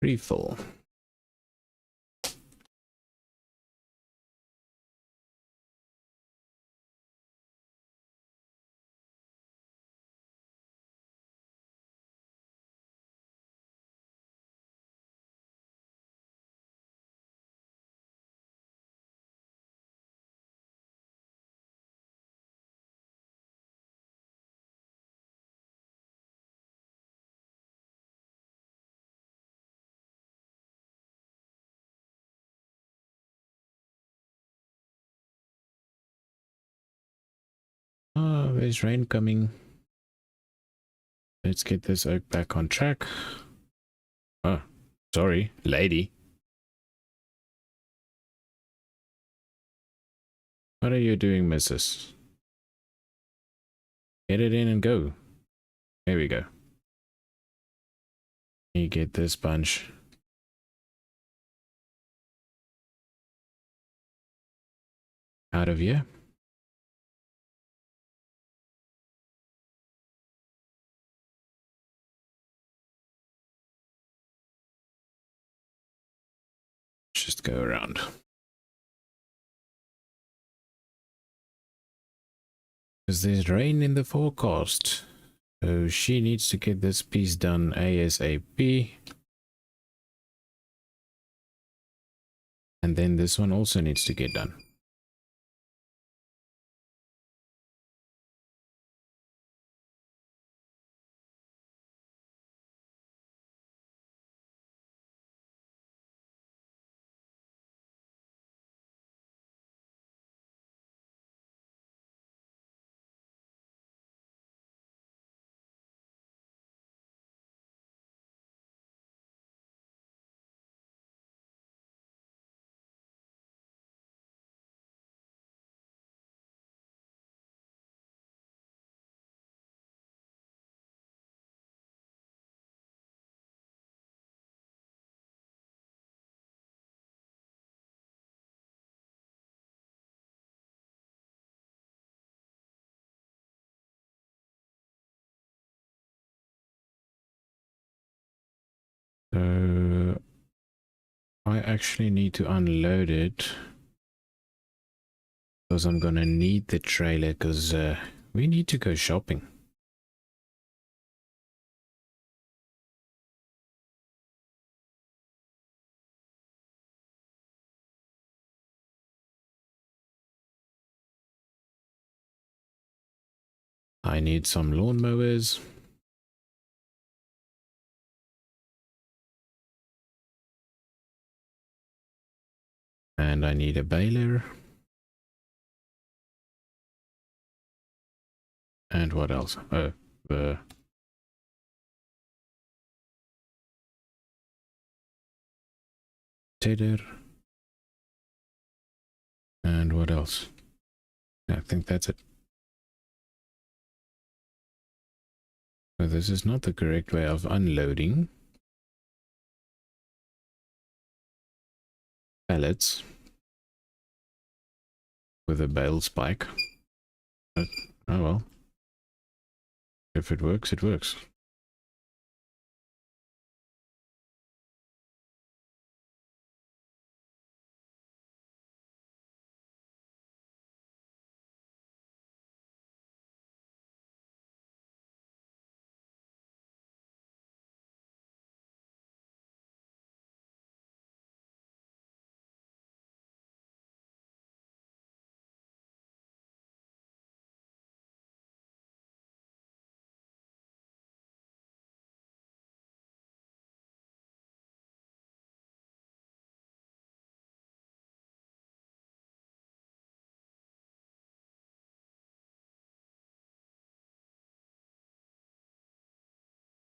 Refill. Oh, there's rain coming. Let's get this oak back on track. Oh, sorry, lady. What are you doing, missus? Get it in and go. There we go. You get this bunch. Out of here. Let's just go around. Because there's rain in the forecast. So she needs to get this piece done ASAP. And then this one also needs to get done. So I actually need to unload it because I'm gonna need the trailer because we need to go shopping. I need some lawnmowers. And I need a baler. And what else? Oh, the tedder. And what else? I think that's it. So this is not the correct way of unloading pallets with a bale spike. But, oh well. If it works, it works.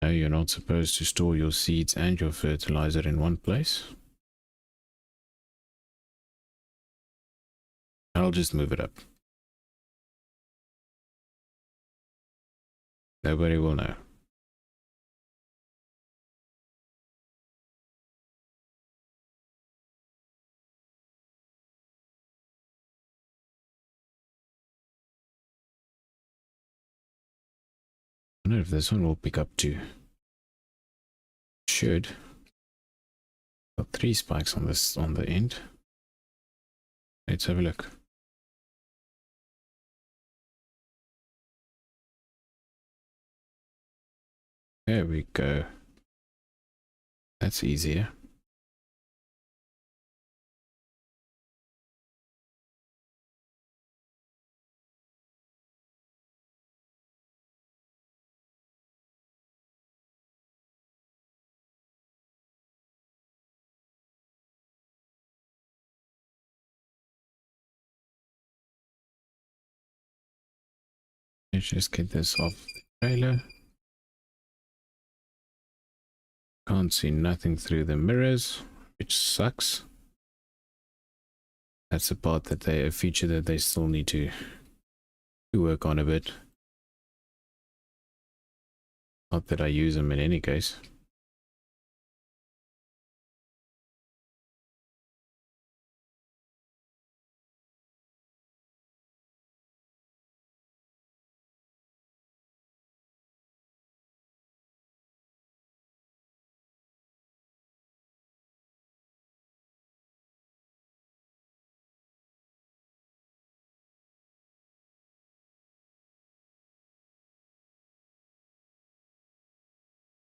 No, you're not supposed to store your seeds and your fertilizer in one place. I'll just move it up. Nobody will know. I wonder if this one will pick up too. Should. Got 3 spikes on this on the end. Let's have a look. There we go. That's easier. Let's just get this off the trailer. Can't see nothing through the mirrors, which sucks. That's a part that a feature that they still need to work on a bit. Not that I use them in any case.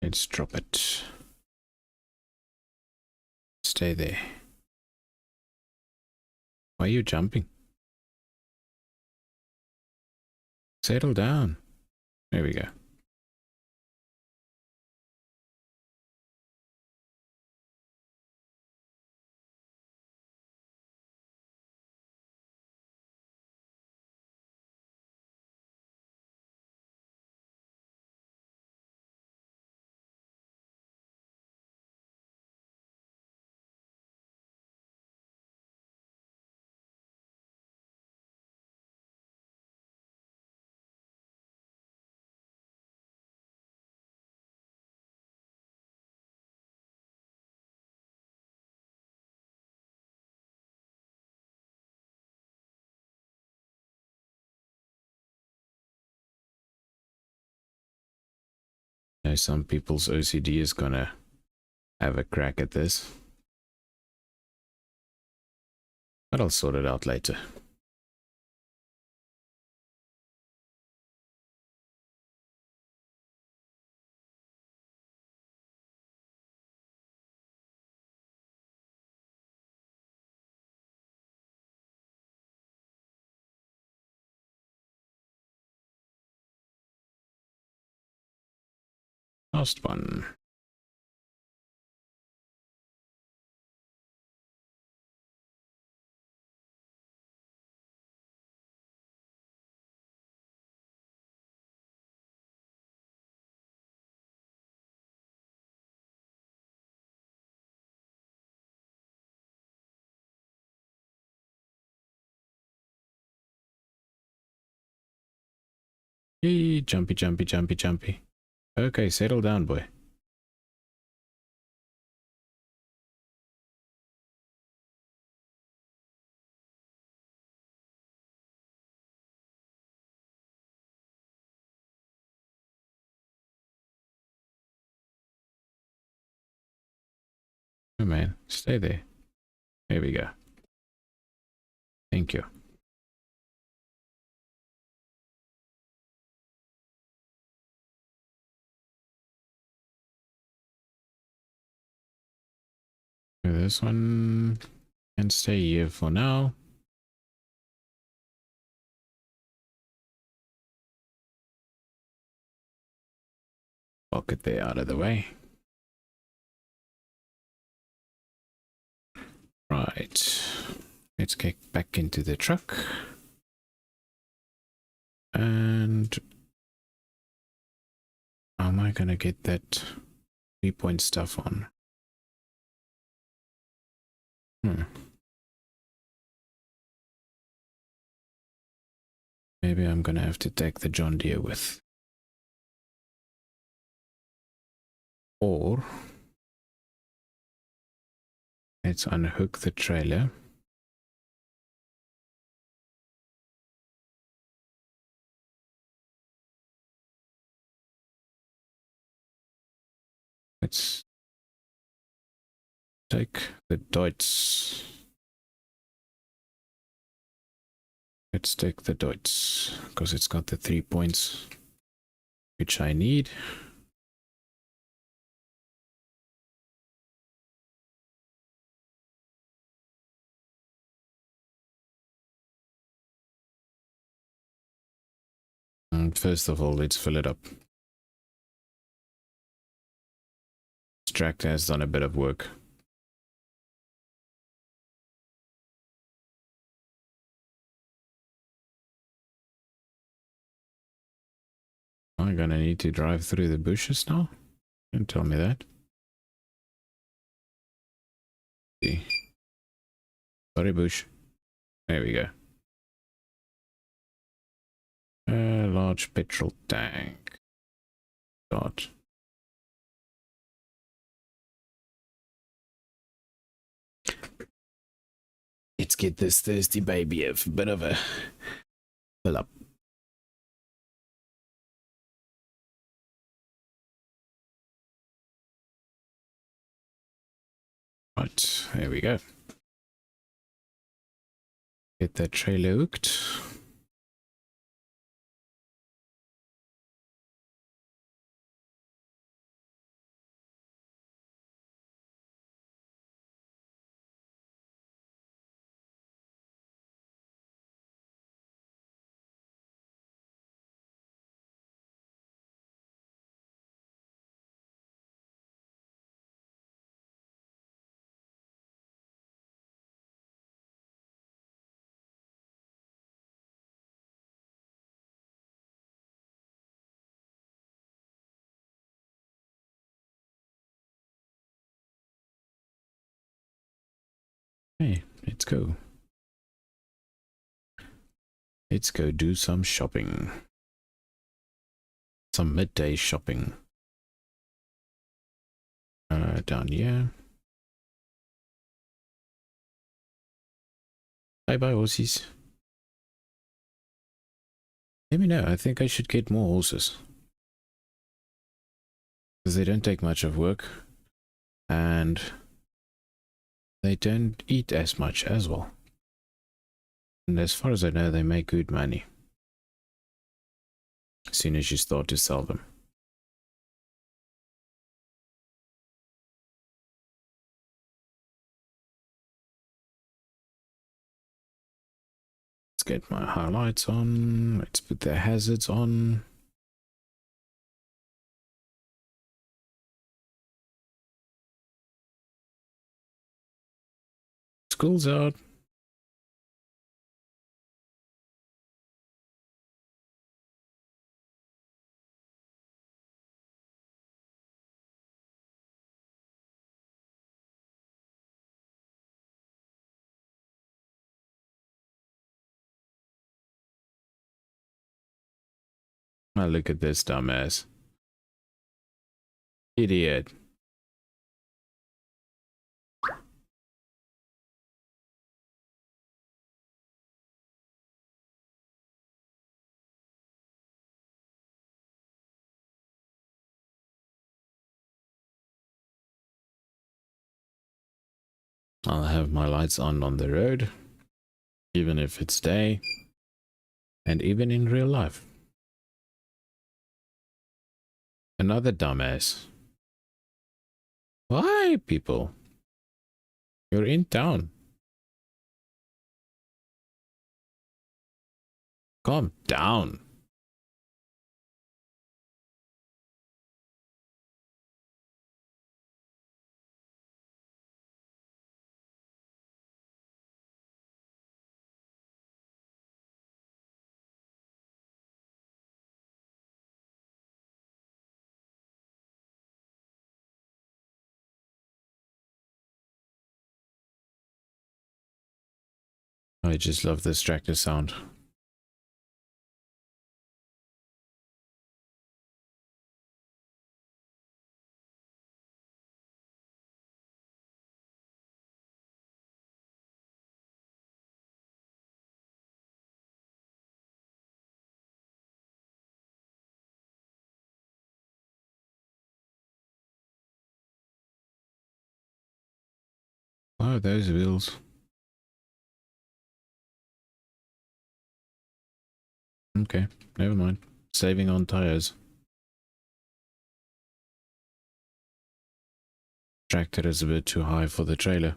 Let's drop it. Stay there. Why are you jumping? Settle down. There we go. Now some people's OCD is gonna have a crack at this. But I'll sort it out later. Last one. Yee, jumpy, jumpy, jumpy, jumpy. Okay, settle down, boy. Oh man, stay there. There we go. Thank you. This one can stay here for now. Pocket there out of the way. Right. Let's get back into the truck. And how am I gonna get that 3-point stuff on? Maybe I'm gonna have to take the John Deere with. Or let's unhook the trailer. Let's take the Deutz. Let's take the Deutz because it's got the 3 points which I need. And first of all, let's fill it up. This tractor has done a bit of work. I'm gonna need to drive through the bushes now. Don't tell me that. See. Sorry, bush. There we go. A large petrol tank. God. Let's get this thirsty baby a bit of a fill up. Right, there we go. Get that trailer hooked. Hey, let's go. Let's go do some shopping. Some midday shopping. Down here. Bye bye, horses. Let me know. I think I should get more horses. Because they don't take much of work. And they don't eat as much as well. And as far as I know, they make good money. As soon as you start to sell them. Let's get my highlights on. Let's put the hazards on. School's out. Now look at this dumbass. Idiot. I'll have my lights on the road, even if it's day, and even in real life. Another dumbass. Why, people? You're in town. Calm down. I just love this tractor sound. Oh, those wheels. Okay, never mind. Saving on tires. Tractor is a bit too high for the trailer.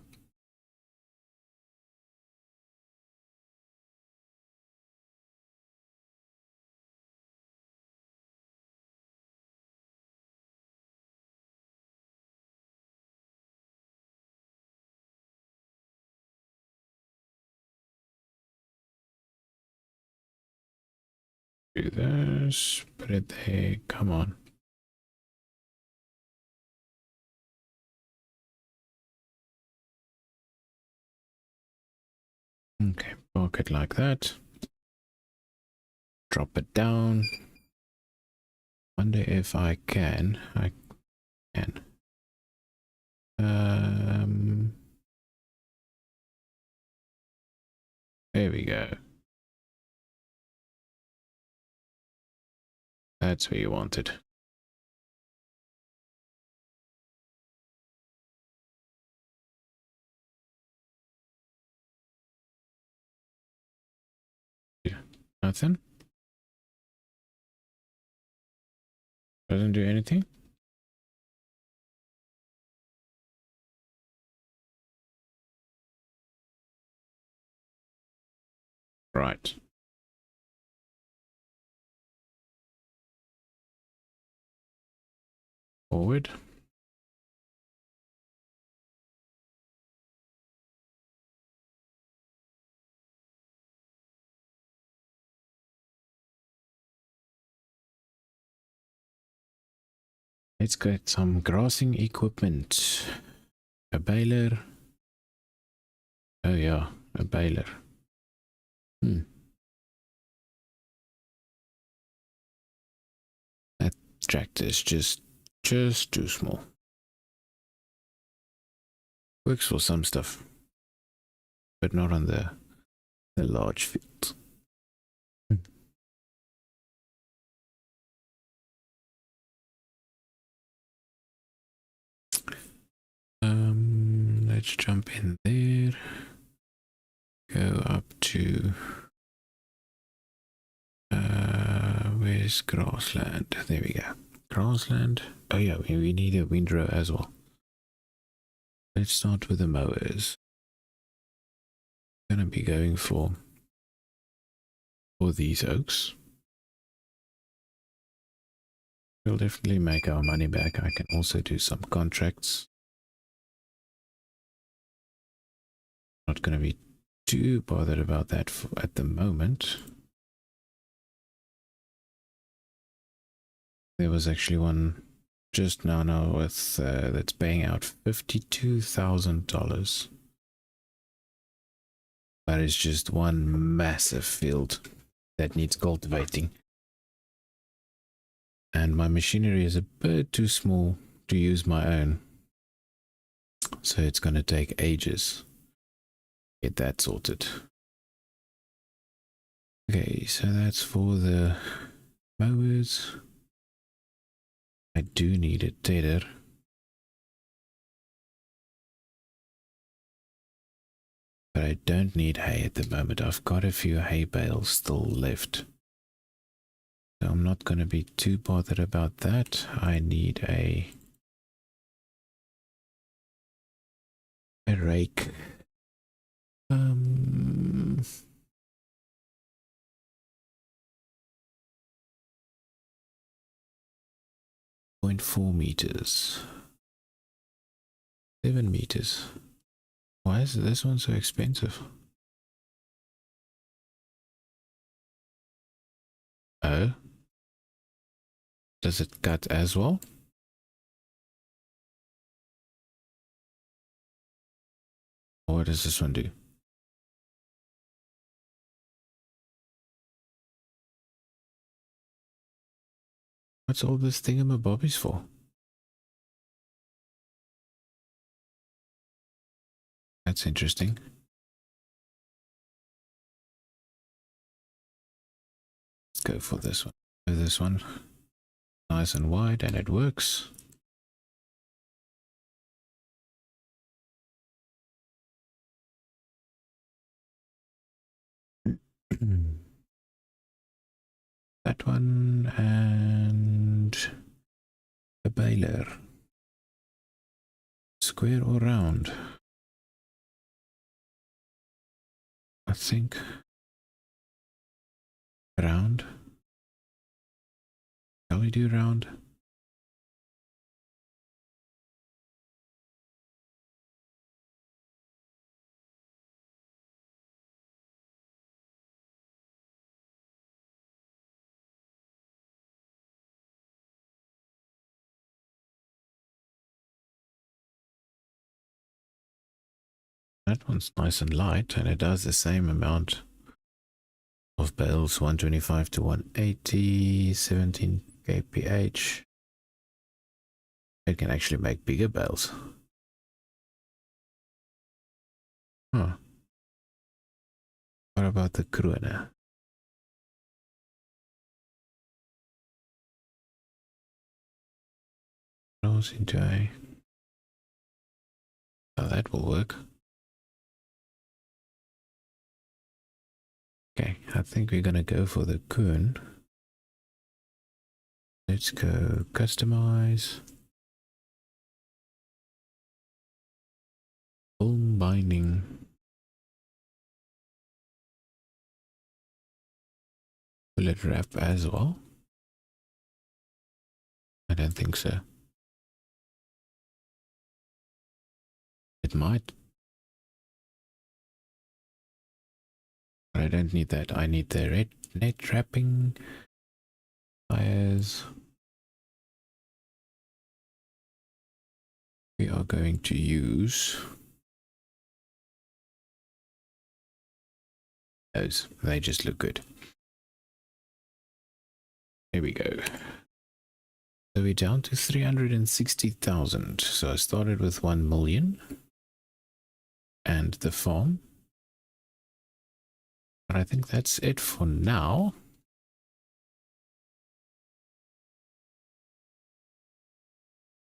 Do this. Put it there. Come on. Okay, park it like that. Drop it down. Wonder if I can. I can. There we go. That's where you want it. Nothing? Doesn't do anything? Right. Forward. Let's get some grassing equipment. A baler. Oh yeah, a baler. That tractor is just too small. Works for some stuff, but not on the large fields. Let's jump in there. Go up to where's grassland? There we go. Grassland. Oh yeah, we need a windrow as well. Let's start with the mowers. Gonna be going for these oaks. We'll definitely make our money back. I can also do some contracts. Not gonna be too bothered about that at the moment. There was actually one just now with that's paying out $52,000. That is just one massive field that needs cultivating. And my machinery is a bit too small to use my own. So it's going to take ages to get that sorted. Okay, so that's for the mowers. I do need a tether. But I don't need hay at the moment. I've got a few hay bales still left. So I'm not going to be too bothered about that. I need a rake. 0.4 meters. 7 meters. Why is this one so expensive? Oh? Does it cut as well? Or what does this one do? What's all this thingamabobbies for? That's interesting. Let's go for this one. This one. Nice and wide, and it works. That one and a baler. Square or round? I think round. Shall we do round? That one's nice and light, and it does the same amount of bales, 125 to 180, 17 kph. It can actually make bigger bales. Huh. What about the Krone? Goes into a... Oh, that will work. Okay, I think we're gonna go for the Kuhn. Let's go customize. Full binding. Will it wrap as well? I don't think so. It might. But I don't need that. I need the red net wrapping. Tires. We are going to use Those, they just look good. Here we go. So we're down to 360,000. So I started with 1 million and the farm. But I think that's it for now.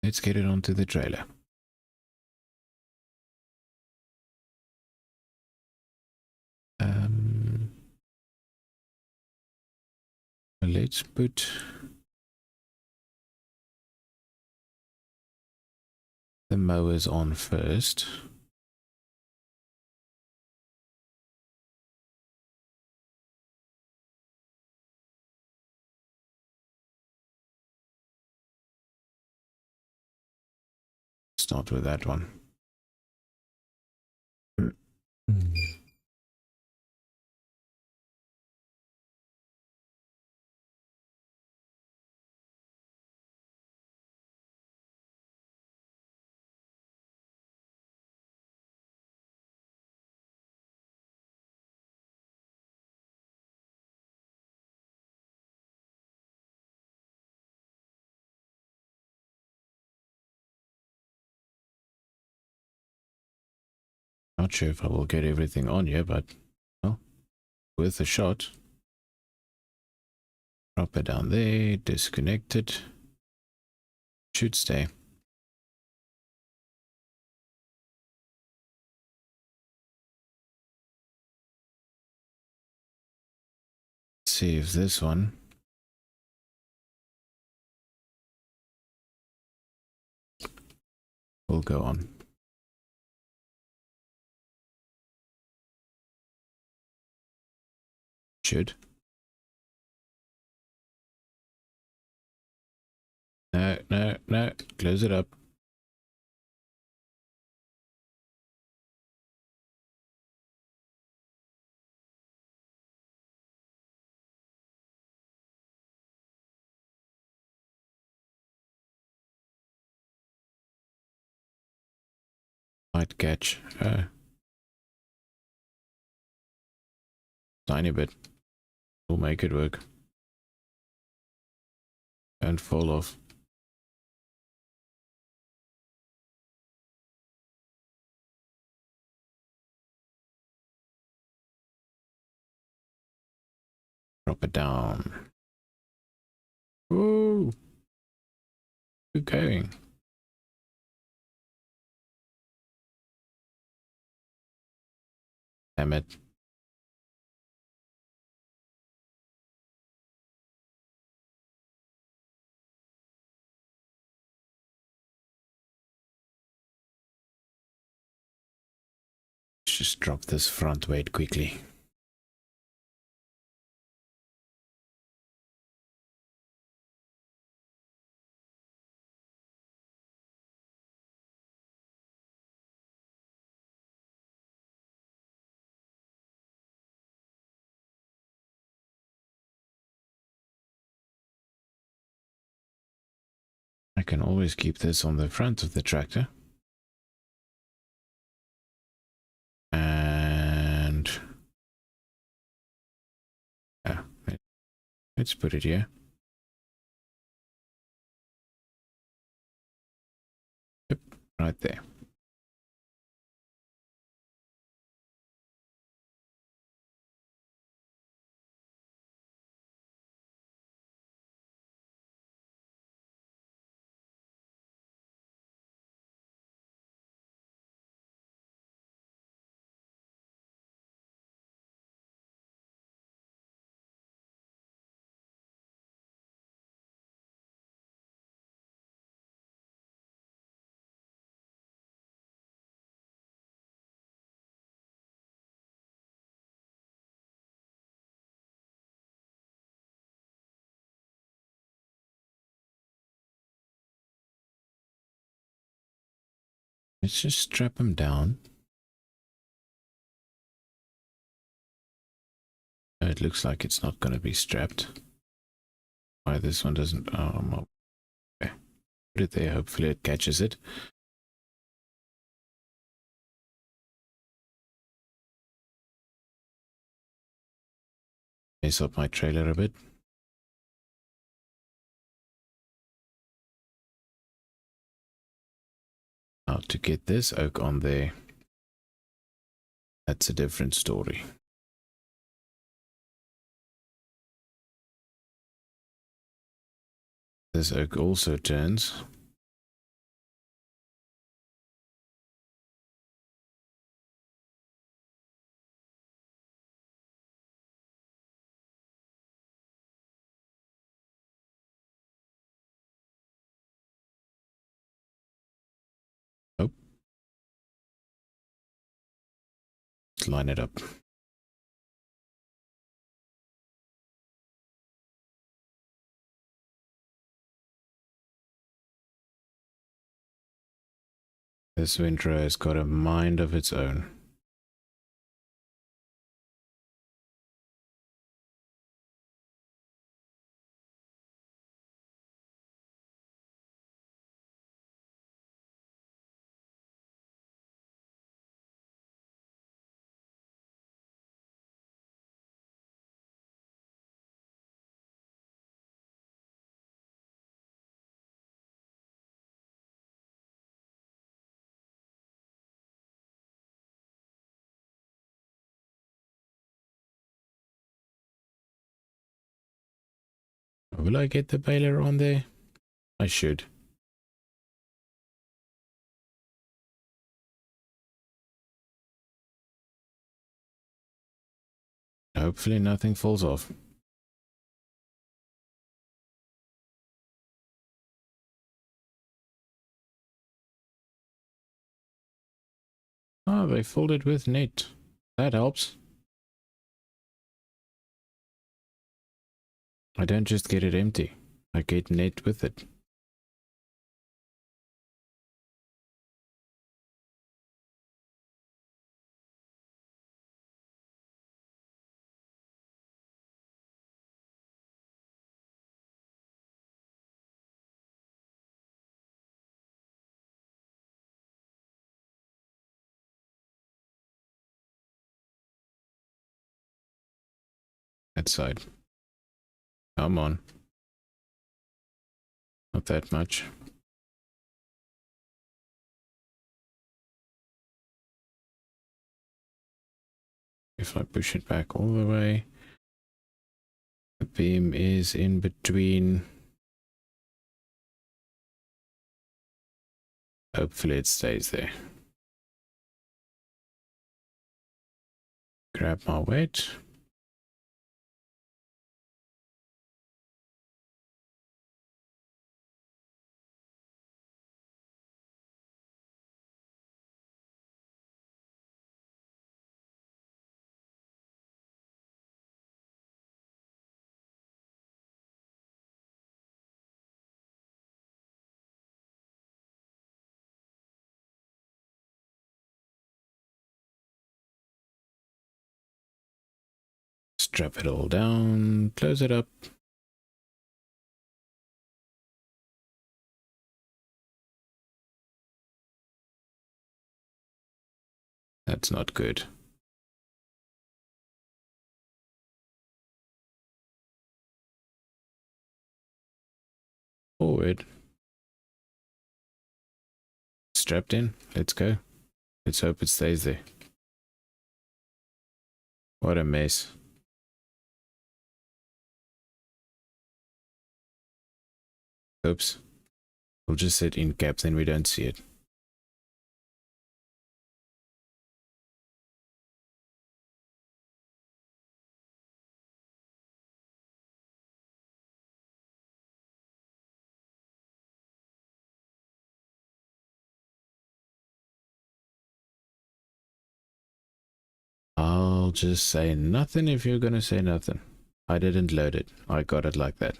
Let's get it onto the trailer. Let's put the mowers on first. Start with that one. Not sure if I will get everything on here, but well, worth a shot. Drop it down there, disconnect it. Should stay. See if this one will go on. Should. No, no, no. Close it up. Might catch. Tiny bit. We'll make it work. And fall off. Drop it down. Whoa! Good going. Damn it. Let's just drop this front weight quickly. I can always keep this on the front of the tractor. And yeah, let's put it here. Yep, right there. Let's just strap them down. It looks like it's not going to be strapped. Why this one doesn't? Oh, okay. Put it there. Hopefully it catches it. Mess up my trailer a bit. Now to get this oak on there, that's a different story. This oak also turns. Oh. Let's line it up. This windrow has got a mind of its own. Will I get the baler on there? I should. Hopefully nothing falls off. Oh, they filled it with net. That helps. I don't just get it empty. I get net with it. That side. Come on. Not that much. If I push it back all the way, the beam is in between. Hopefully it stays there. Grab my weight. Strap it all down. Close it up. That's not good. Forward. Strapped in. Let's go. Let's hope it stays there. What a mess. Oops. We'll just set in cap, then we don't see it. I'll just say nothing if you're gonna say nothing. I didn't load it. I got it like that.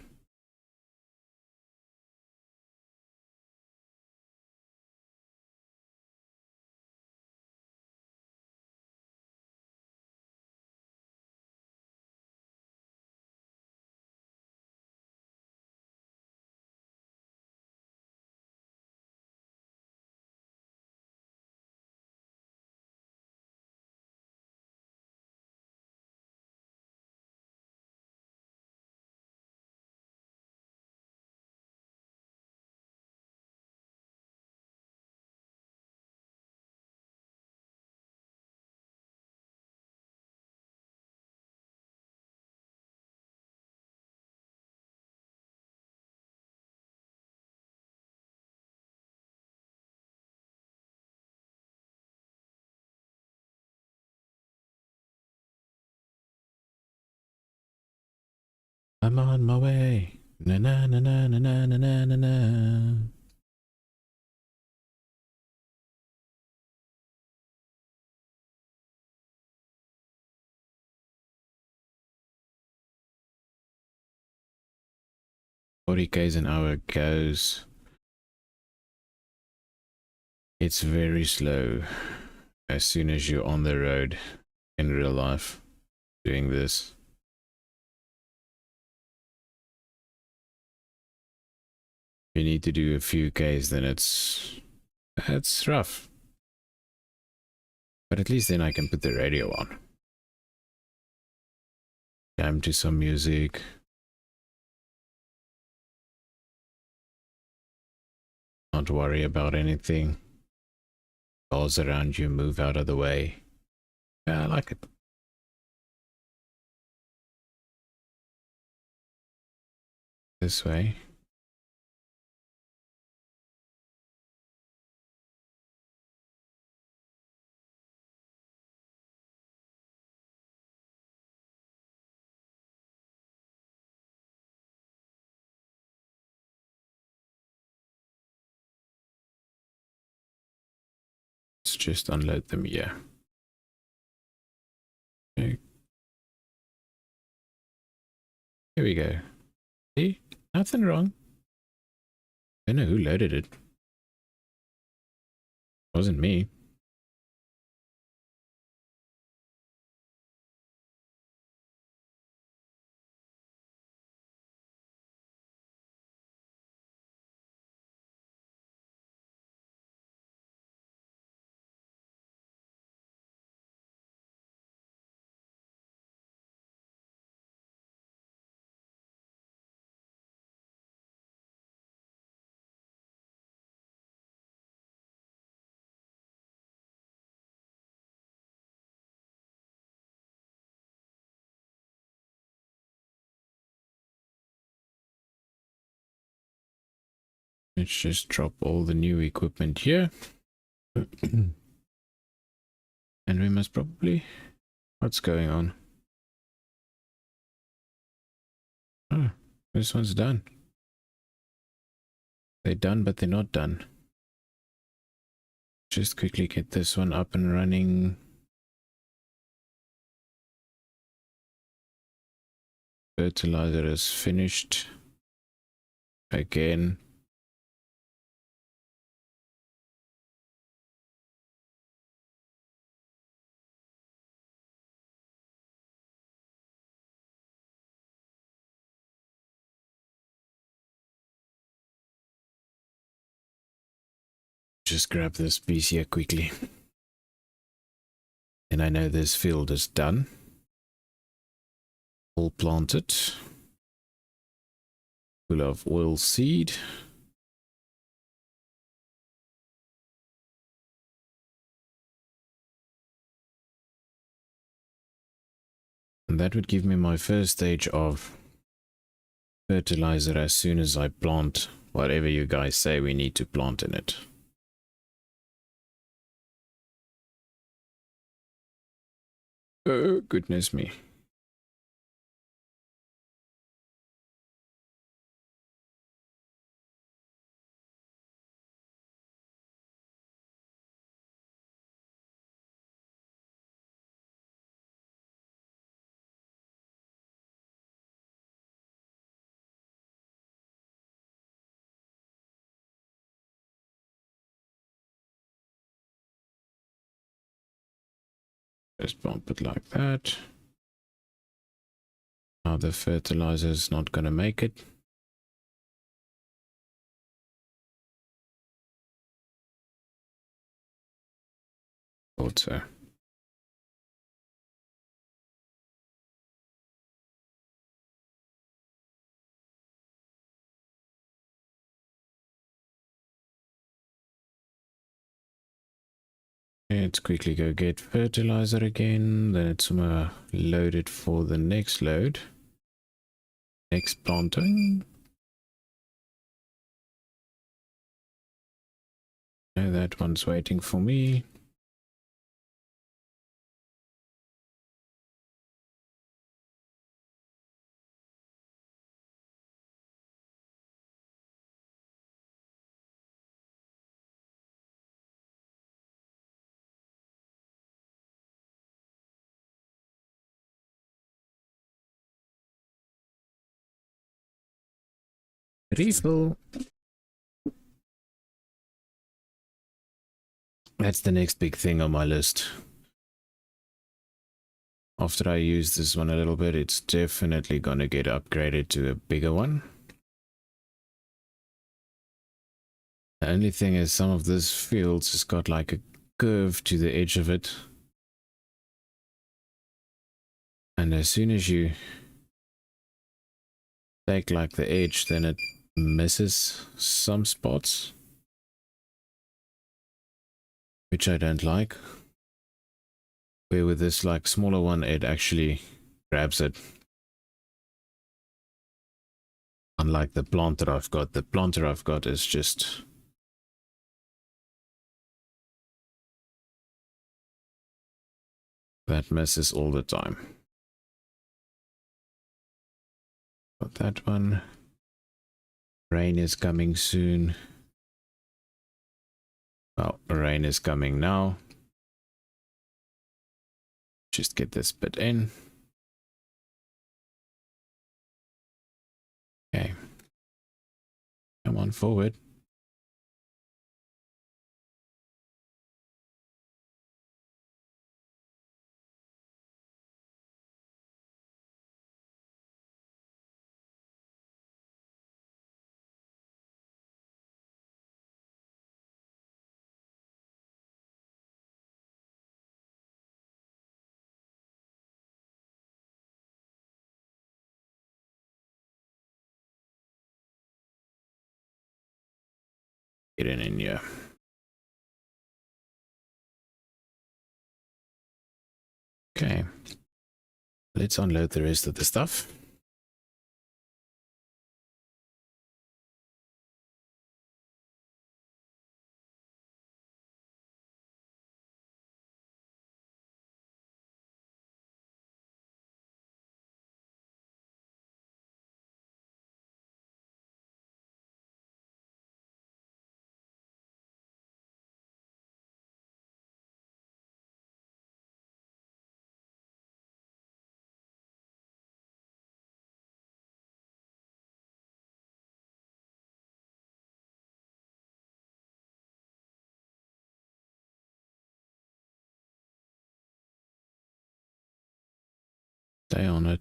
I'm on my way. Na na na na na na na na na na. 40 k's an hour goes. It's very slow as soon as you're on the road in real life doing this. You need to do a few k's, then it's rough. But at least then I can put the radio on. Jam to some music. Not worry about anything. Cars around you, move out of the way. Yeah, I like it. This way. Let's just unload them here. Okay. Here we go. See? Nothing wrong. I don't know who loaded it. Wasn't me. Let's just drop all the new equipment here. And we must probably... What's going on? Oh, this one's done. They're done, but they're not done. Just quickly get this one up and running. Fertilizer is finished. Again. Just grab this piece here quickly. And I know this field is done. All planted. Full of oil seed. And that would give me my first stage of fertilizer as soon as I plant whatever you guys say we need to plant in it. Oh, goodness me. Just bump it like that. Now the fertilizer is not going to make it. Thought so. Let's quickly go get fertilizer again. Then it's loaded for the next load. Next planting. No, that one's waiting for me. Refill. That's the next big thing on my list. After I use this one a little bit, it's definitely gonna get upgraded to a bigger one. The only thing is some of this fields has got like a curve to the edge of it. And as soon as you take like the edge, then it misses some spots, which I don't like. Where with this like smaller one, it actually grabs it. Unlike the planter I've got. The planter I've got is just that misses all the time. Got that one. Rain is coming soon. Well, rain is coming now. Just get this bit in. Okay. Come on forward. Get in here. Okay. Let's unload the rest of the stuff. Stay on it.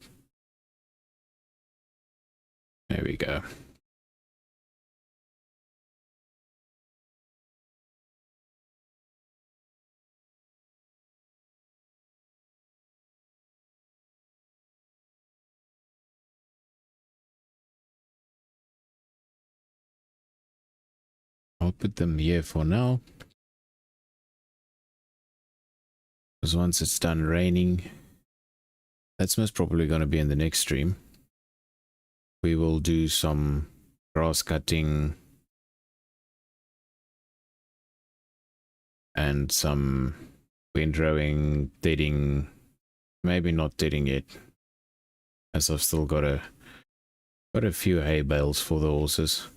There we go. I'll put them here for now. Because once it's done raining, that's most probably going to be in the next stream. We will do some grass cutting and some windrowing, deading, maybe not deading yet, as I've still got a few hay bales for the horses.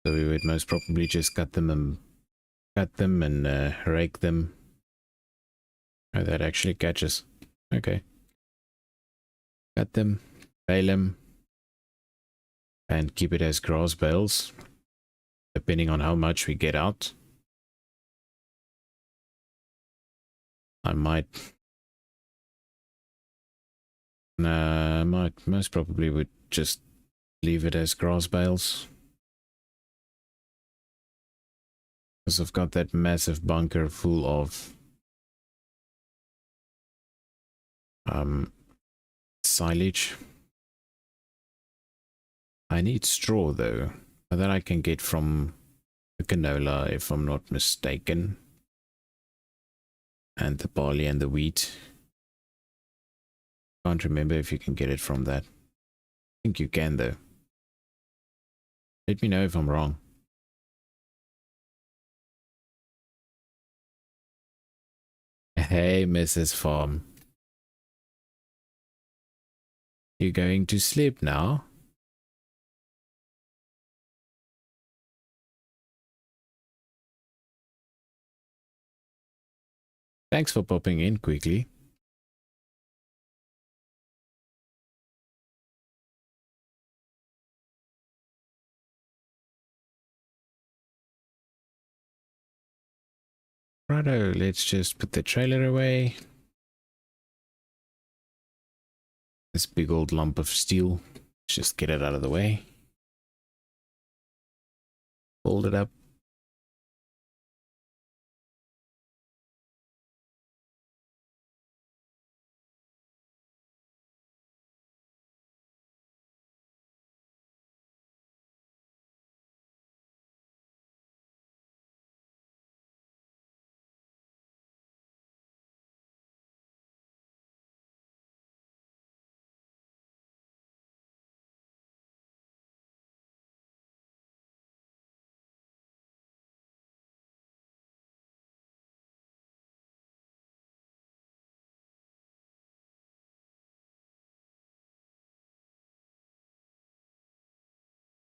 So we would most probably just cut them and rake them. Oh, that actually catches. Okay. Cut them, bale them, and keep it as grass bales, depending on how much we get out. I might most probably would just leave it as grass bales. Because I've got that massive bunker full of silage. I need straw though, that I can get from the canola if I'm not mistaken. And the barley and the wheat. Can't remember if you can get it from that. I think you can though. Let me know if I'm wrong. Hey, Mrs. Farm. You going to sleep now? Thanks for popping in quickly. Righto, let's just put the trailer away. This big old lump of steel. Let's just get it out of the way. Fold it up.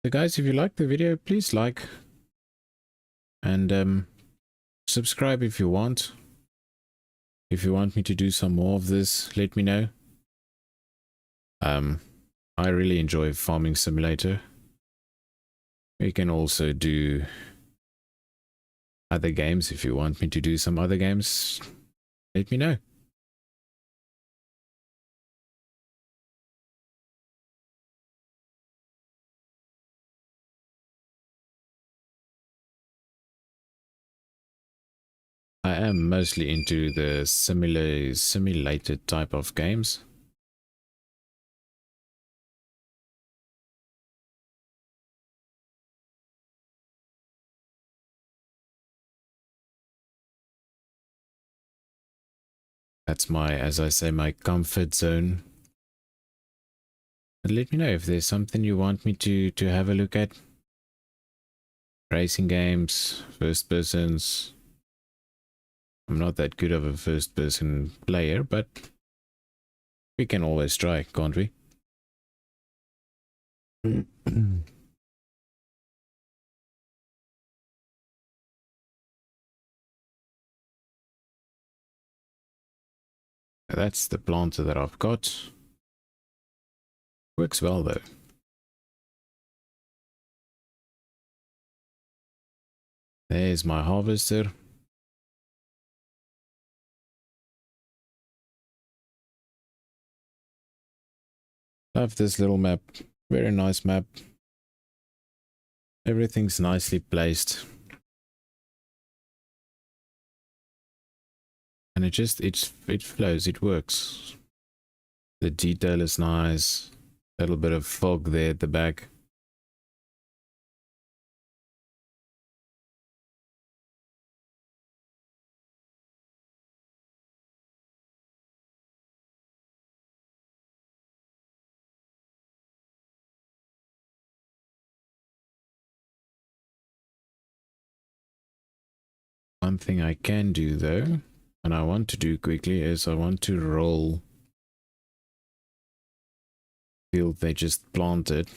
So guys, if you like the video, please like and subscribe if you want. If you want me to do some more of this, let me know. I really enjoy Farming Simulator. You can also do other games. If you want me to do some other games, let me know. I am mostly into the simulated type of games. That's my, as I say, my comfort zone. But let me know if there's something you want me to have a look at. Racing games, first persons. I'm not that good of a first person player, but we can always try, can't we? That's the planter that I've got. Works well though. There's my harvester. Love this little map. Very nice map. Everything's nicely placed. And it flows, it works. The detail is nice. A little bit of fog there at the back. One thing I can do though, and I want to do quickly, is I want to roll field they just planted.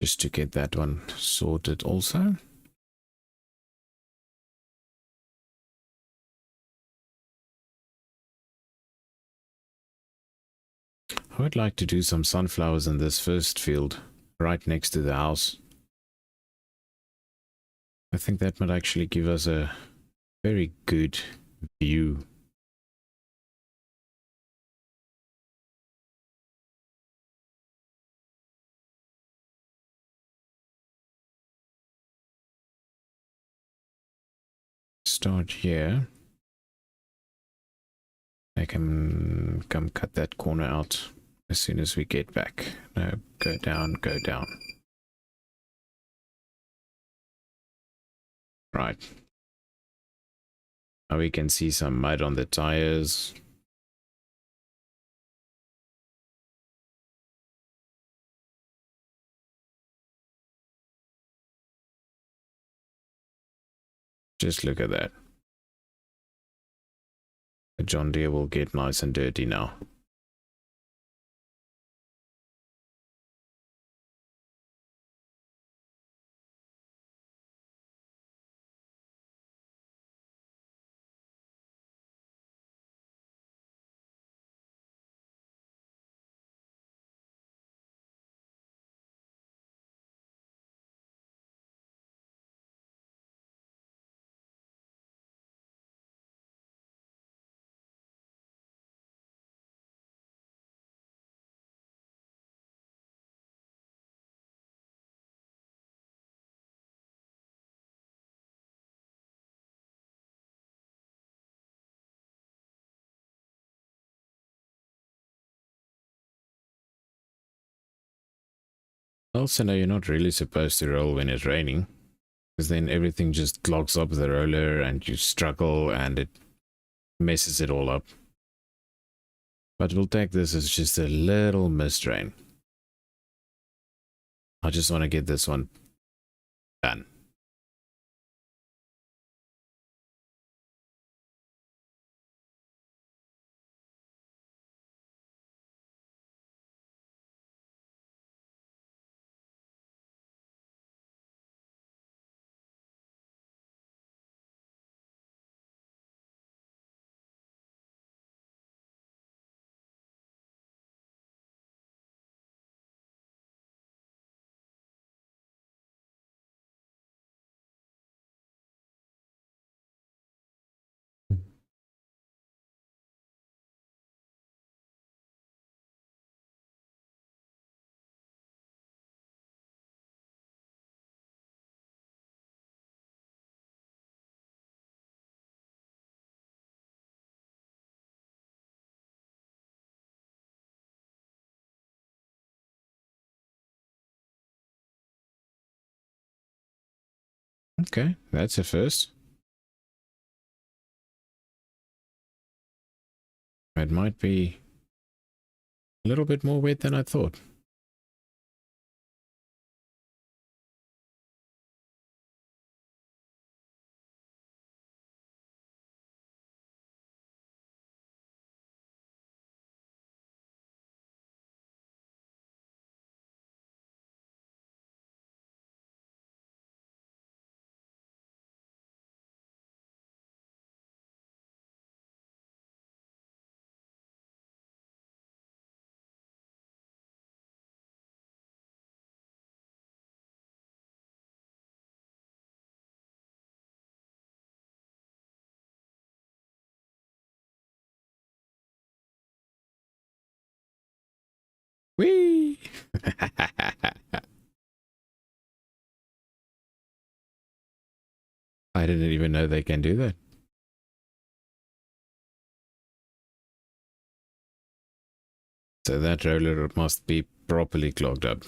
Just to get that one sorted also. I would like to do some sunflowers in this first field, right next to the house. I think that might actually give us a very good view. Start here. I can come cut that corner out as soon as we get back. No, go down, go down. Right. Now we can see some mud on the tires. Just look at that. The John Deere will get nice and dirty now. Also, no, you're not really supposed to roll when it's raining, because then everything just clogs up the roller and you struggle and it messes it all up. But we'll take this as just a little mist rain. I just want to get this one done. Okay, that's a first. It might be a little bit more wet than I thought. Whee! I didn't even know they can do that. So that roller must be properly clogged up.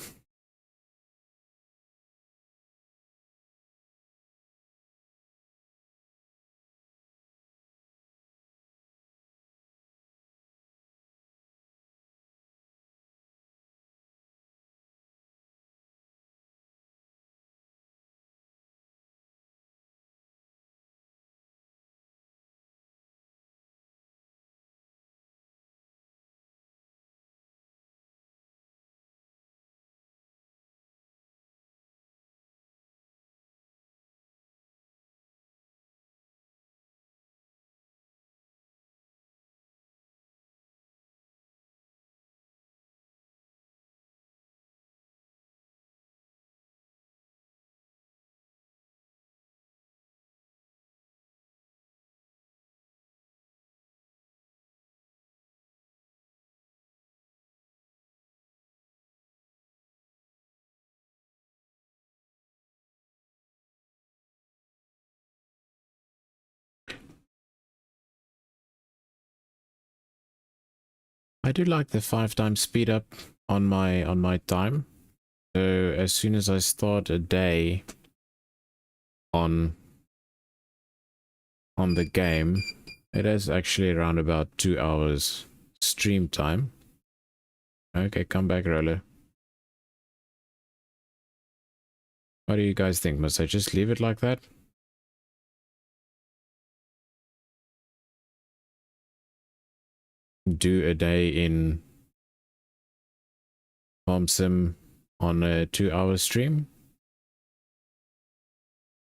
I do like the 5 times speed up on my time. So as soon as I start a day on the game, it is actually around about 2 hours stream time. Okay, come back, roller. What do you guys think? Must I just leave it like that? do a day in Farm Sim on a 2-hour stream.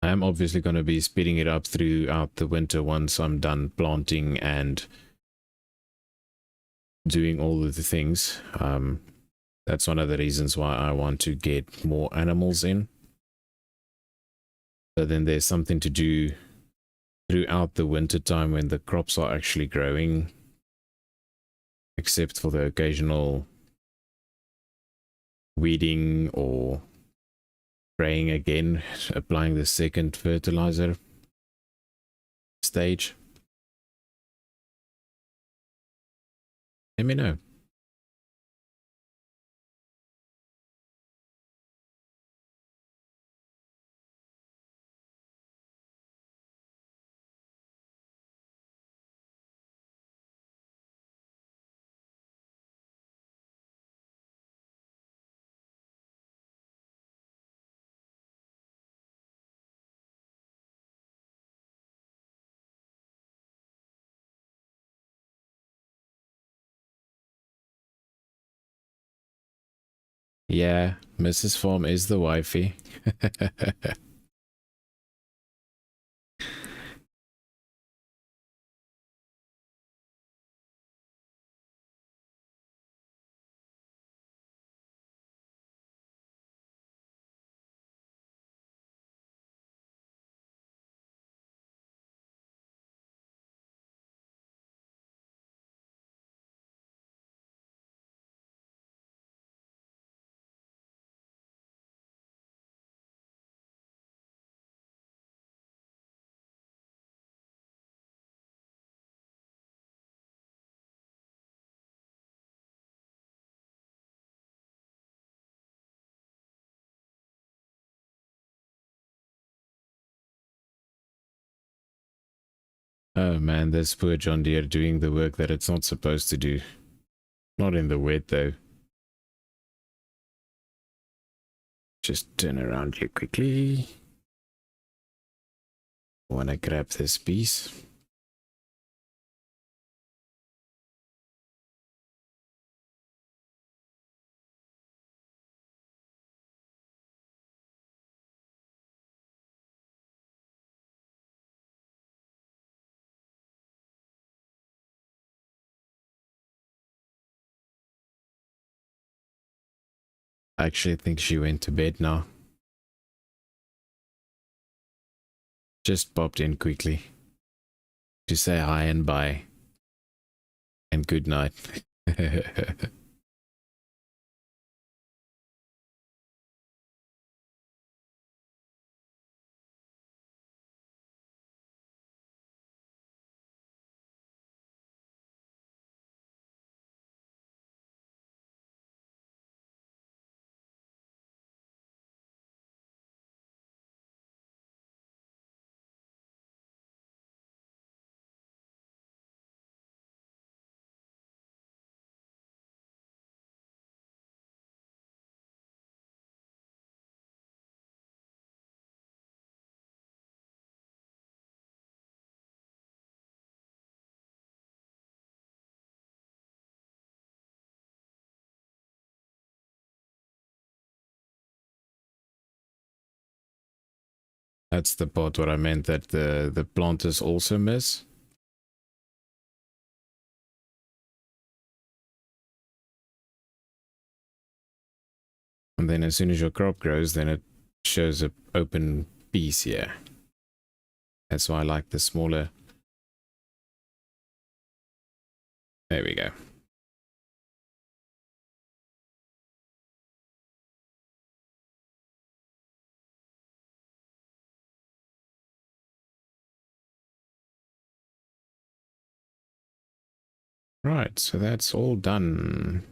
I am obviously going to be speeding it up throughout the winter once I'm done planting and doing all of the things. That's one of the reasons why I want to get more animals in. So then there's something to do throughout the winter time when the crops are actually growing, except for the occasional weeding or spraying again, applying the second fertilizer stage. Let me know. Yeah, Mrs. Farm is the wifey. Oh man, this poor John Deere doing the work that it's not supposed to do. Not in the wet though. Just turn around here quickly. Wanna grab this piece? I actually think she went to bed now. Just popped in quickly to say hi and bye. And good night. That's the part where I meant that the planters also miss. And then as soon as your crop grows, then it shows a open piece here. That's why I like the smaller. There we go. Right, so that's all done.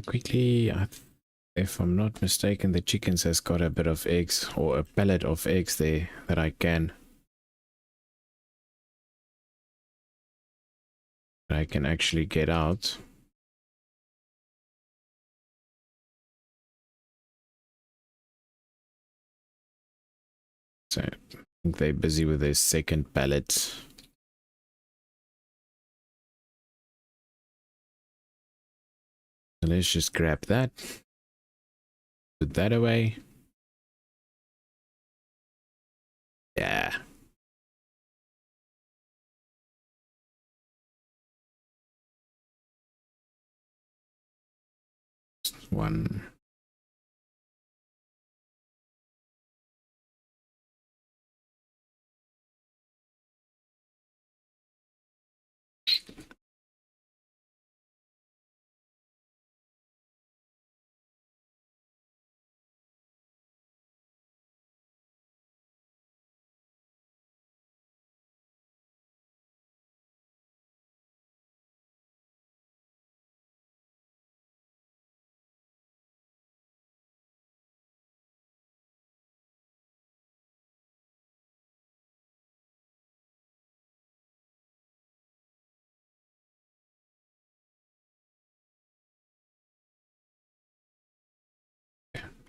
Quickly, if I'm not mistaken, the chickens has got a bit of eggs, or a pellet of eggs there that I can actually get out. So I think they're busy with their second pellet. So let's just grab that. Put that away. Yeah. One.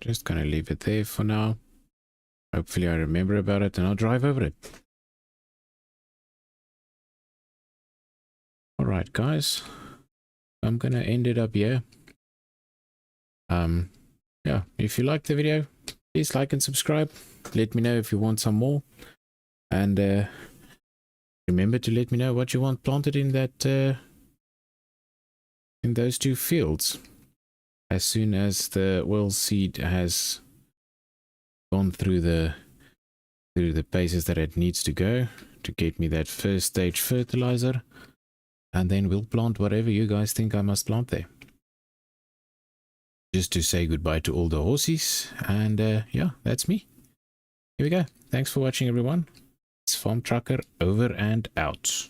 Just gonna leave it there for now. Hopefully I remember about it and I'll drive over it. Alright guys, I'm gonna end it up here. Yeah, if you liked the video, please like and subscribe. Let me know if you want some more. And remember to let me know what you want planted in that in those two fields. As soon as the oil seed has gone through the paces that it needs to go to get me that first stage fertilizer, and then we'll plant whatever you guys think I must plant there. Just to say goodbye to all the horses, and yeah, that's me. Here we go. Thanks for watching, everyone. It's Farm Trucker over and out.